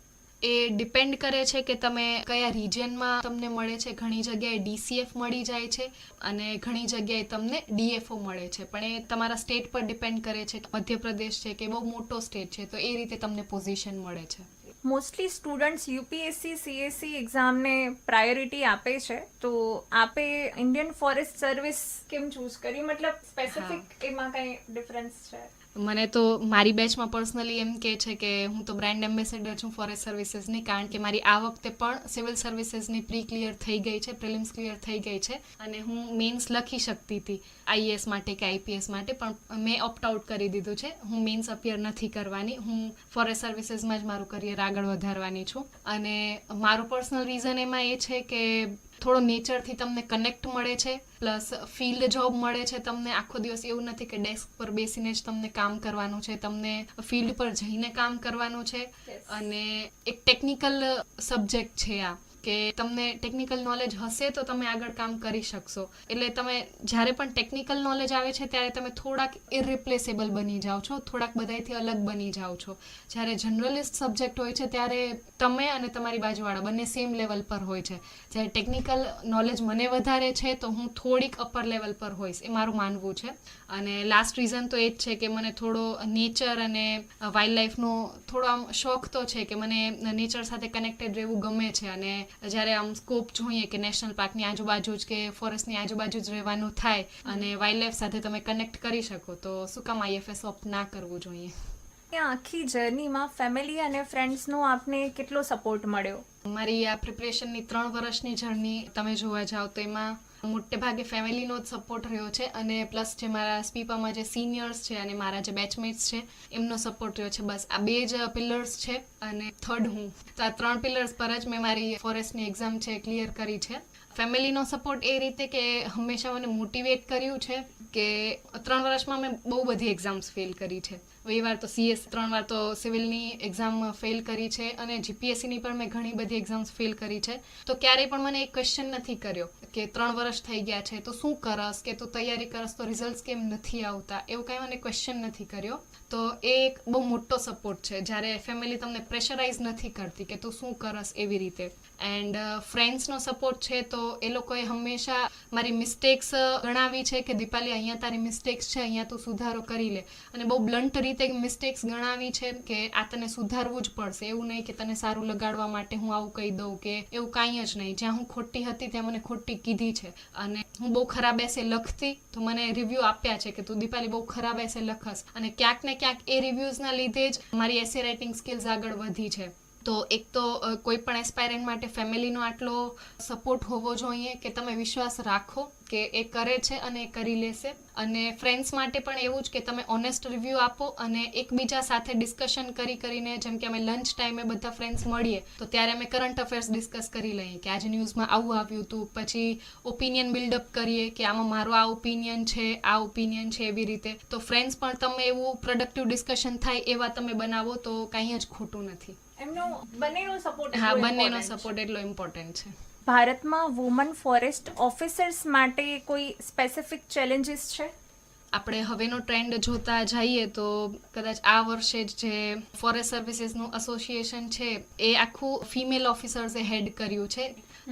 એ ડિપેન્ડ કરે છે કે તમે કયા રિજિયનમાં તમને મળે છે. ઘણી જગ્યાએ DCF મળી જાય છે અને ઘણી જગ્યાએ તમને DFO મળે છે, પણ એ તમારા સ્ટેટ પર ડિપેન્ડ કરે છે. મધ્યપ્રદેશ છે કે બહુ મોટો સ્ટેટ છે તો એ રીતે તમને પોઝિશન મળે છે.
મોસ્ટલી સ્ટુડન્ટ્સ UPSC CSC એક્ઝામને પ્રાયોરિટી આપે છે, તો આપે ઇન્ડિયન ફોરેસ્ટ સર્વિસ કેમ ચૂઝ કરી? મતલબ સ્પેસિફિક એમાં કંઈ ડિફરન્સ છે?
મને તો મારી બેચમાં પર્સનલી એમ કહે છે કે હું તો બ્રાન્ડ એમ્બેસેડર છું ફોરેસ્ટ સર્વિસીસની, કારણ કે મારી આ વખતે પણ સિવિલ સર્વિસીસની પ્રી ક્લિયર થઈ ગઈ છે, પ્રિલિમ્સ ક્લિયર થઈ ગઈ છે, અને હું મેન્સ લખી શકતી હતી IAS માટે કે IPS માટે, પણ મેં ઓપ્ટ આઉટ કરી દીધું છે. હું મેન્સ અપિયર નથી કરવાની, હું ફોરેસ્ટ સર્વિસીસમાં જ મારું કરિયર આગળ વધારવાની છું. અને મારું પર્સનલ રીઝન એમાં એ છે કે થોડો નેચરથી તમને કનેક્ટ મળે છે, પ્લસ ફિલ્ડ જોબ મળે છે તમને. આખો દિવસ એવું નથી કે ડેસ્ક પર બેસીને જ તમને કામ કરવાનું છે, તમને ફિલ્ડ પર જઈને કામ કરવાનું છે. અને એક ટેકનિકલ સબ્જેક્ટ છે આ, કે તમને ટેકનિકલ નોલેજ હશે તો તમે આગળ કામ કરી શકશો. એટલે તમે જ્યારે પણ ટેકનિકલ નોલેજ આવે છે ત્યારે તમે થોડાક ઇરરિપ્લેસેબલ બની જાઓ છો, થોડાક બધાથી અલગ બની જાઓ છો. જ્યારે જનરલિસ્ટ સબ્જેક્ટ હોય છે ત્યારે તમે અને તમારી બાજુવાળા બંને સેમ લેવલ પર હોય છે. જ્યારે ટેકનિકલ નોલેજ મને વધારે છે તો હું થોડીક અપર લેવલ પર હોઈશ, એ મારું માનવું છે. અને લાસ્ટ રીઝન તો એ જ છે કે મને થોડો નેચર અને વાઇલ્ડ લાઈફનો થોડો આમ શોખ તો છે કે મને નેચર સાથે કનેક્ટેડ રહેવું ગમે છે. અને જ્યારે આમ સ્કોપ જોઈએ કે નેશનલ પાર્કની આજુબાજુ જ કે ફોરેસ્ટની આજુબાજુ જ રહેવાનું થાય અને વાઇલ્ડ લાઈફ સાથે તમે કનેક્ટ કરી શકો, તો શું કામ IFS ઓપ્ટ ના કરવું જોઈએ.
ત્યાં આખી જર્નીમાં ફેમિલી અને ફ્રેન્ડ્સનો આપને કેટલો સપોર્ટ મળ્યો?
મારી આ પ્રિપરેશનની 3 વર્ષની જર્ની તમે જોવા જાઓ તો એમાં મોટે ભાગે ફેમિલીનો જ સપોર્ટ રહ્યો છે, અને પ્લસ જે મારા સ્પીપામાં જે સિનિયર્સ છે અને મારા જે બેચમેટ્સ છે એમનો સપોર્ટ રહ્યો છે. બસ આ 2 જ પિલર્સ છે, અને થર્ડ હું. તો આ 3 પિલર્સ પર જ મેં મારી ફોરેસ્ટની એક્ઝામ છે ક્લિયર કરી છે. ફેમિલીનો સપોર્ટ એ રીતે કે હંમેશા મને મોટિવેટ કર્યું છે કે 3 વર્ષમાં મેં બહુ બધી એક્ઝામ્સ ફેલ કરી છે, વાર તો CS 3 વાર તો સિવિલની એક્ઝામ ફેલ કરી છે અને GPSCની પણ મેં ઘણી બધી એક્ઝામ્સ ફેલ કરી છે. તો ક્યારેય પણ મને એક ક્વેશ્ચન નથી કર્યો કે 3 વર્ષ થઈ ગયા છે તો શું કરસ, કે તું તૈયારી કરસ તો રિઝલ્ટ કેમ નથી આવતા, એવું કંઈ મને ક્વેશ્ચન નથી કર્યો. તો એ એક બહુ મોટો સપોર્ટ છે જ્યારે ફેમિલી તમને પ્રેશરાઇઝ નથી કરતી કે તું શું કરસ એવી રીતે. એન્ડ ફ્રેન્ડ્સનો સપોર્ટ છે તો એ લોકોએ હંમેશા મારી મિસ્ટેક્સ ગણાવી છે કે દીપાલી અહીંયા તારી મિસ્ટેક્સ છે, અહીંયા તું સુધારો કરી લે, અને બહુ બ્લન્ટ રીતે મિસ્ટેક્સ ગણાવી છે કે આ તને સુધારવું જ પડશે, એવું નહીં કે તને સારું લગાડવા માટે હું આવું કહી દઉં કે એવું કાંઈ જ નહીં. જ્યાં હું ખોટી હતી ત્યાં મને ખોટી કીધી છે, અને હું બહુ ખરાબ એસે લખતી તો મને રિવ્યૂ આપ્યા છે કે તું દીપાલી બહુ ખરાબ એસે લખસ, અને ક્યાંક ને ક્યાંક એ રિવ્યૂઝના લીધે જ મારી એસે રાઇટિંગ સ્કિલ્સ આગળ વધી છે. તો એક તો કોઈ પણ એસ્પાયરન્ટ માટે ફેમિલીનો આટલો સપોર્ટ હોવો જોઈએ કે તમે વિશ્વાસ રાખો કે એ કરે છે અને એ કરી લેશે, અને ફ્રેન્ડ્સ માટે પણ એવું જ કે તમે ઓનેસ્ટ રિવ્યૂ આપો અને એકબીજા સાથે ડિસ્કશન કરીને, જેમ કે અમે લંચ ટાઈમે બધા ફ્રેન્ડ્સ મળીએ તો ત્યારે અમે કરંટ અફેર્સ ડિસ્કસ કરી લઈએ કે આજે ન્યૂઝમાં આવું આવ્યું હતું, પછી ઓપિનિયન બિલ્ડઅપ કરીએ કે આમાં મારો આ ઓપિનિયન છે એવી રીતે. તો ફ્રેન્ડ્સ પણ તમે એવું પ્રોડક્ટિવ ડિસ્કશન થાય એવા તમે બનાવો તો કાંઈ જ ખોટું નથી.
એમનો બંનેનો સપોર્ટ
હા, બંનેનો સપોર્ટ એટલો ઇમ્પોર્ટન્ટ છે.
ભારતમાં વુમન ફોરેસ્ટ ઓફિસર્સ માટે કોઈ સ્પેસિફિક ચેલેન્જીસ છે?
આપણે હવેનો ટ્રેન્ડ જોતા જઈએ તો કદાચ આ વર્ષે જ જે ફોરેસ્ટ સર્વિસીસનું એસોસિએશન છે એ આખું ફિમેલ ઓફિસર્સે હેડ કર્યું છે.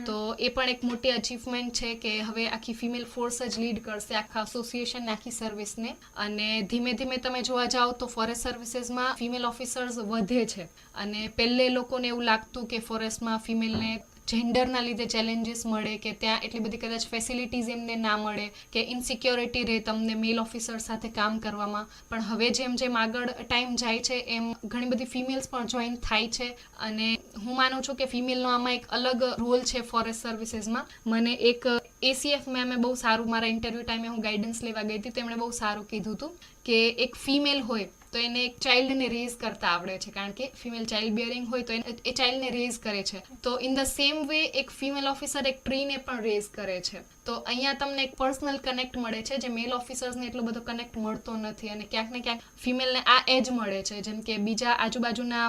તો એ પણ એક મોટી અચીવમેન્ટ છે કે હવે આખી ફિમેલ ફોર્સ જ લીડ કરશે આખા એસોસિએશન, આખી સર્વિસને. અને ધીમે ધીમે તમે જોવા જાઓ તો ફોરેસ્ટ સર્વિસીસમાં ફિમેલ ઓફિસર્સ વધે છે, અને પહેલે લોકોને એવું લાગતું કે ફોરેસ્ટમાં ફિમેલને જેન્ડરના લીધે ચેલેન્જીસ મળે, કે ત્યાં એટલી બધી કદાચ ફેસિલિટીઝ એમને ના મળે, કે ઇનસિક્યોરિટી રહે તમને મેલ ઓફિસર સાથે કામ કરવામાં. પણ હવે જેમ જેમ આગળ ટાઈમ જાય છે એમ ઘણી બધી ફિમેલ્સ પણ જોઈન થાય છે, અને હું માનું છું કે ફિમેલનો આમાં એક અલગ રોલ છે ફોરેસ્ટ સર્વિસીસમાં. મને એક ACF મેમે બહુ સારું, મારા ઇન્ટરવ્યૂ ટાઈમે હું ગાઈડન્સ લેવા ગઈ હતી, તેમણે બહુ સારું કીધું હતું કે એક ફિમેલ હોય તો એને એક ચાઇલ્ડને રેઝ કરતા આવડે છે, કારણ કે ફિમેલ ચાઇલ્ડ બિયરિંગ હોય તો એ ચાઇલ્ડને રેઝ કરે છે. તો ઇન ધ સેમ વે એક ફિમેલ ઓફિસર એક ટ્રીને પણ રેઝ કરે છે. તો અહીંયા તમને એક પર્સનલ કનેક્ટ મળે છે જે મેલ ઓફિસર્સને એટલો બધો કનેક્ટ મળતો નથી, અને ક્યાંક ને ક્યાંક ફિમેલને આ એજ મળે છે. જેમ કે બીજા આજુબાજુના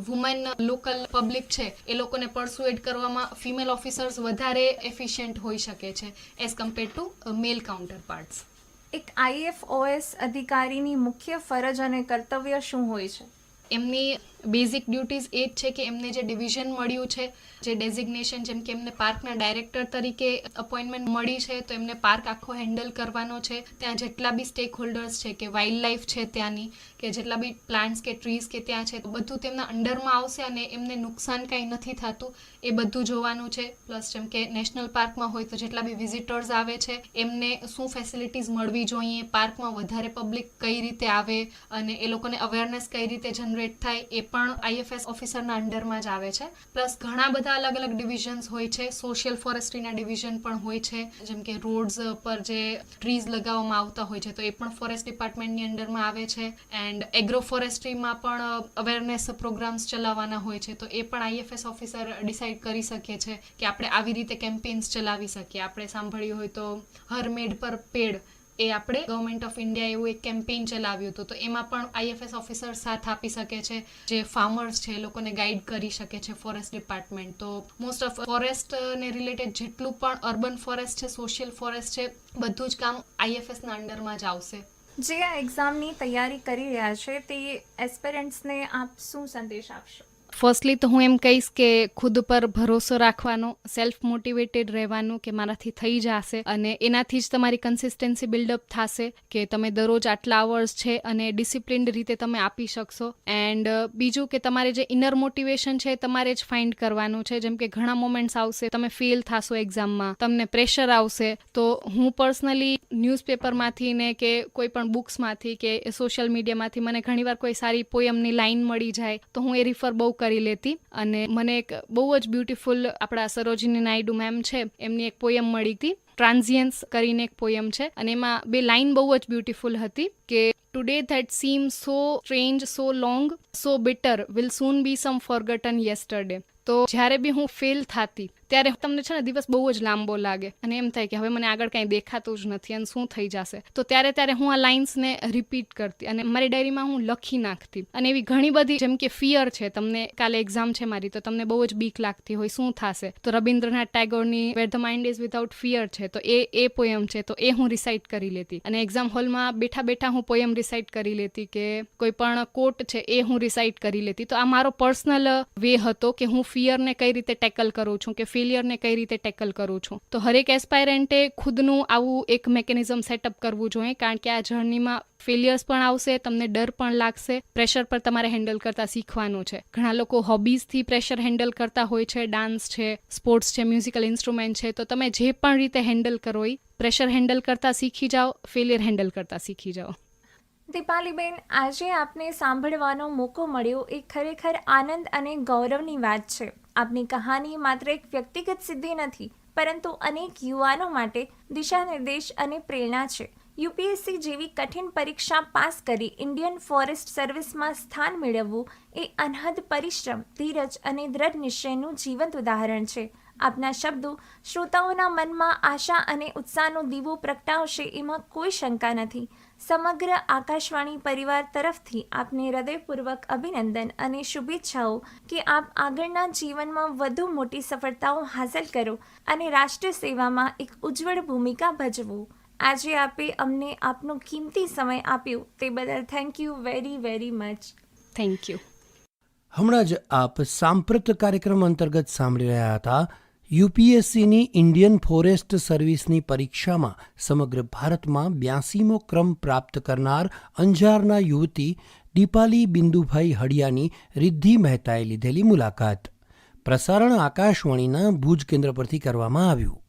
વુમન લોકલ પબ્લિક છે એ લોકોને પરસ્યુએડ કરવામાં ફિમેલ ઓફિસર્સ વધારે એફિશિયન્ટ હોઈ શકે છે as compare to male counterparts.
એક IFOS અધિકારીની મુખ્ય ફરજ અને કર્તવ્ય શું હોય છે?
એમની બેઝિક ડ્યુટીઝ એ જ છે કે એમને જે ડિવિઝન મળ્યું છે, જે ડેઝિગ્નેશન, જેમ કે એમને પાર્કના ડાયરેક્ટર તરીકે અપોઇન્ટમેન્ટ મળી છે તો એમને પાર્ક આખો હેન્ડલ કરવાનો છે. ત્યાં જેટલા બી સ્ટેક હોલ્ડર્સ છે, કે વાઇલ્ડ લાઈફ છે ત્યાંની, કે જેટલા બી પ્લાન્ટ્સ કે ટ્રીઝ કે ત્યાં છે, બધું તેમના અંડરમાં આવશે અને એમને નુકસાન કાંઈ નથી થતું એ બધું જોવાનું છે. પ્લસ જેમ કે નેશનલ પાર્કમાં હોય તો જેટલા બી વિઝિટર્સ આવે છે એમને શું ફેસિલિટીઝ મળવી જોઈએ, પાર્કમાં વધારે પબ્લિક કઈ રીતે આવે અને એ લોકોને અવેરનેસ કઈ રીતે જનરેટ થાય, એ પણ IFS ઓફિસરના અંડરમાં જ આવે છે. પ્લસ ઘણા બધા અલગ અલગ ડિવિઝન્સ હોય છે. સોશિયલ ફોરેસ્ટ્રીના ડિવિઝન પણ હોય છે, જેમ કે રોડ્સ પર જે ટ્રીઝ લગાવવામાં આવતા હોય છે તો એ પણ ફોરેસ્ટ ડિપાર્ટમેન્ટની અંડરમાં આવે છે. એન્ડ એગ્રો ફોરેસ્ટ્રીમાં પણ અવેરનેસ પ્રોગ્રામ્સ ચલાવવાના હોય છે તો એ પણ IFS ઓફિસર ડિસાઇડ કરી શકે છે કે આપણે આવી રીતે કેમ્પેન્સ ચલાવી શકીએ. આપણે સાંભળ્યું હોય તો હર મેડ પર પેડ, એ આપણે ગવર્મેન્ટ ઓફ ઇન્ડિયા એવું એક કેમ્પેઇન ચલાવ્યું હતું, તો એમાં પણ IFS ઓફિસર સાથ આપી શકે છે. જે ફાર્મર્સ છે એ લોકોને ગાઈડ કરી શકે છે ફોરેસ્ટ ડિપાર્ટમેન્ટ. તો મોસ્ટ ઓફ ફોરેસ્ટને રિલેટેડ જેટલું પણ અર્બન ફોરેસ્ટ છે, સોશિયલ ફોરેસ્ટ છે, બધું જ કામ IFSના અંડરમાં જ આવશે.
જે આ એક્ઝામની તૈયારી કરી રહ્યા છે તે એસ્પિરન્ટ્સને આપ શું સંદેશ આપશો?
ફર્સ્ટલી તો હું એમ કહીશ કે ખુદ પર ભરોસો રાખવાનો, સેલ્ફ મોટિવેટેડ રહેવાનું કે મારાથી થઈ જશે, અને એનાથી જ તમારી કન્સિસ્ટન્સી બિલ્ડઅપ થશે કે તમે દરરોજ આટલા અવર્સ છે અને ડિસિપ્લિન્ડ રીતે તમે આપી શકશો. એન્ડ બીજું કે તમારે જે ઇનર મોટિવેશન છે તમારે જ ફાઇન્ડ કરવાનું છે. જેમ કે ઘણા મોમેન્ટ્સ આવશે તમે ફેલ થશો એક્ઝામમાં, તમને પ્રેશર આવશે, તો હું પર્સનલી ન્યૂઝપેપરમાંથી ને કે કોઈ પણ બુક્સમાંથી કે સોશિયલ મીડિયામાંથી મને ઘણીવાર કોઈ સારી પોયમની લાઇન મળી જાય તો હું એ રિફર બહુ કરી લેતી. અને મને એક બહુ જ બ્યુટીફુલ આપણા સરોજિની નાયડુ મેમ છે એમની એક પોયમ મળી હતી, ટ્રાન્ઝિયન્સ કરીને એક પોયમ છે, અને એમાં બે લાઇન બહુ જ બ્યુટીફુલ હતી કે today that seems so strange, so long, so bitter, will soon be some forgotten yesterday. તો જ્યારે બી હું ફેલ થતી ત્યારે તમને છે ને દિવસ બહુ જ લાંબો લાગે અને એમ થાય કે હવે મને આગળ કાંઈ દેખાતું જ નથી અને શું થઈ જશે. તો ત્યારે હું આ લાઇન્સને રિપીટ કરતી અને મારી ડાયરીમાં હું લખી નાખતી. અને એવી ઘણી બધી, જેમ કે ફિયર છે, તમને કાલે એક્ઝામ છે મારી, તો તમને બહુ જ બીક લાગતી હોય શું થશે, તો રબિન્દ્રનાથ ટાગોરની where the mind is without fear છે, તો એ પોયમ છે, તો એ હું રિસાઇટ કરી લેતી. અને એક્ઝામ હોલમાં બેઠા હું પોયમ રિસાઇટ કરી લેતી, કે કોઈ પણ કોટ છે એ હું રિસાઇટ કરી લેતી. તો આ મારો પર્સનલ વે હતો કે હું ફિયરને કઈ રીતે ટેકલ કરું છું, કે ફેલિયરને કઈ રીતે ટેકલ કરું છું. તો હરેક એસ્પાયરન્ટે ખુદનું આવું એક મેકેનિઝમ સેટઅપ કરવું જોઈએ, કારણ કે આ જર્નીમાં ફેલિયર્સ પણ આવશે, તમને ડર પણ લાગશે, પ્રેશર પર તમારે હેન્ડલ કરતા શીખવાનું છે. ઘણા લોકો હોબીઝથી પ્રેશર હેન્ડલ કરતા હોય છે, ડાન્સ છે, સ્પોર્ટ્સ છે, મ્યુઝિકલ ઇન્સ્ટ્રુમેન્ટ છે. તો તમે જે પણ રીતે હેન્ડલ કરો એ પ્રેશર હેન્ડલ કરતા શીખી જાઓ, ફેલિયર હેન્ડલ કરતા શીખી જાઓ.
દીપાલીબેન, આજે આપને સાંભળવાનો મોકો મળ્યો એ ખરેખર આનંદ અને ગૌરવની વાત છે. આપની કહાની માત્ર એક વ્યક્તિગત સિદ્ધિ નથી, પરંતુ અનેક યુવાનો માટે દિશાનિર્દેશ અને પ્રેરણા છે. યુપીએસસી જેવી કઠિન પરીક્ષા પાસ કરી ઇન્ડિયન ફોરેસ્ટ સર્વિસમાં સ્થાન મેળવવું એ અનહદ પરિશ્રમ, ધીરજ અને દ્રઢ નિશ્ચયનું જીવંત ઉદાહરણ છે. આપના શબ્દો શ્રોતાઓના મનમાં આશા અને ઉત્સાહનો દીવો પ્રગટાવશે એમાં કોઈ શંકા નથી. સમગ્ર આકાશવાણી પરિવાર તરફથી આપને હૃદયપૂર્વક અભિનંદન અને શુભેચ્છાઓ કે આપ આગળના જીવનમાં વધુ મોટી સફળતાઓ હાંસલ કરો અને રાષ્ટ્ર સેવામાં એક ઉજ્જવળ ભૂમિકા ભજવો. આજે આપે અમને આપનો કિંમતી સમય આપ્યો તે બદલ thank you very very much.
Thank you.
હમણાં જ આપ સાંપ્રત કાર્યક્રમ અંતર્ગત સાંભળી રહ્યા હતા યુપીએસસીની ઇન્ડિયન ફોરેસ્ટ સર્વિસની પરીક્ષામાં સમગ્ર ભારતમાં 82મો ક્રમ પ્રાપ્ત કરનાર અંજારના યુવતી દીપાલી બિંદુભાઈ હડિયાની રિદ્ધિ મહેતાએ લીધેલી મુલાકાત. પ્રસારણ આકાશવાણીના ભુજ કેન્દ્ર પરથી કરવામાં આવ્યું.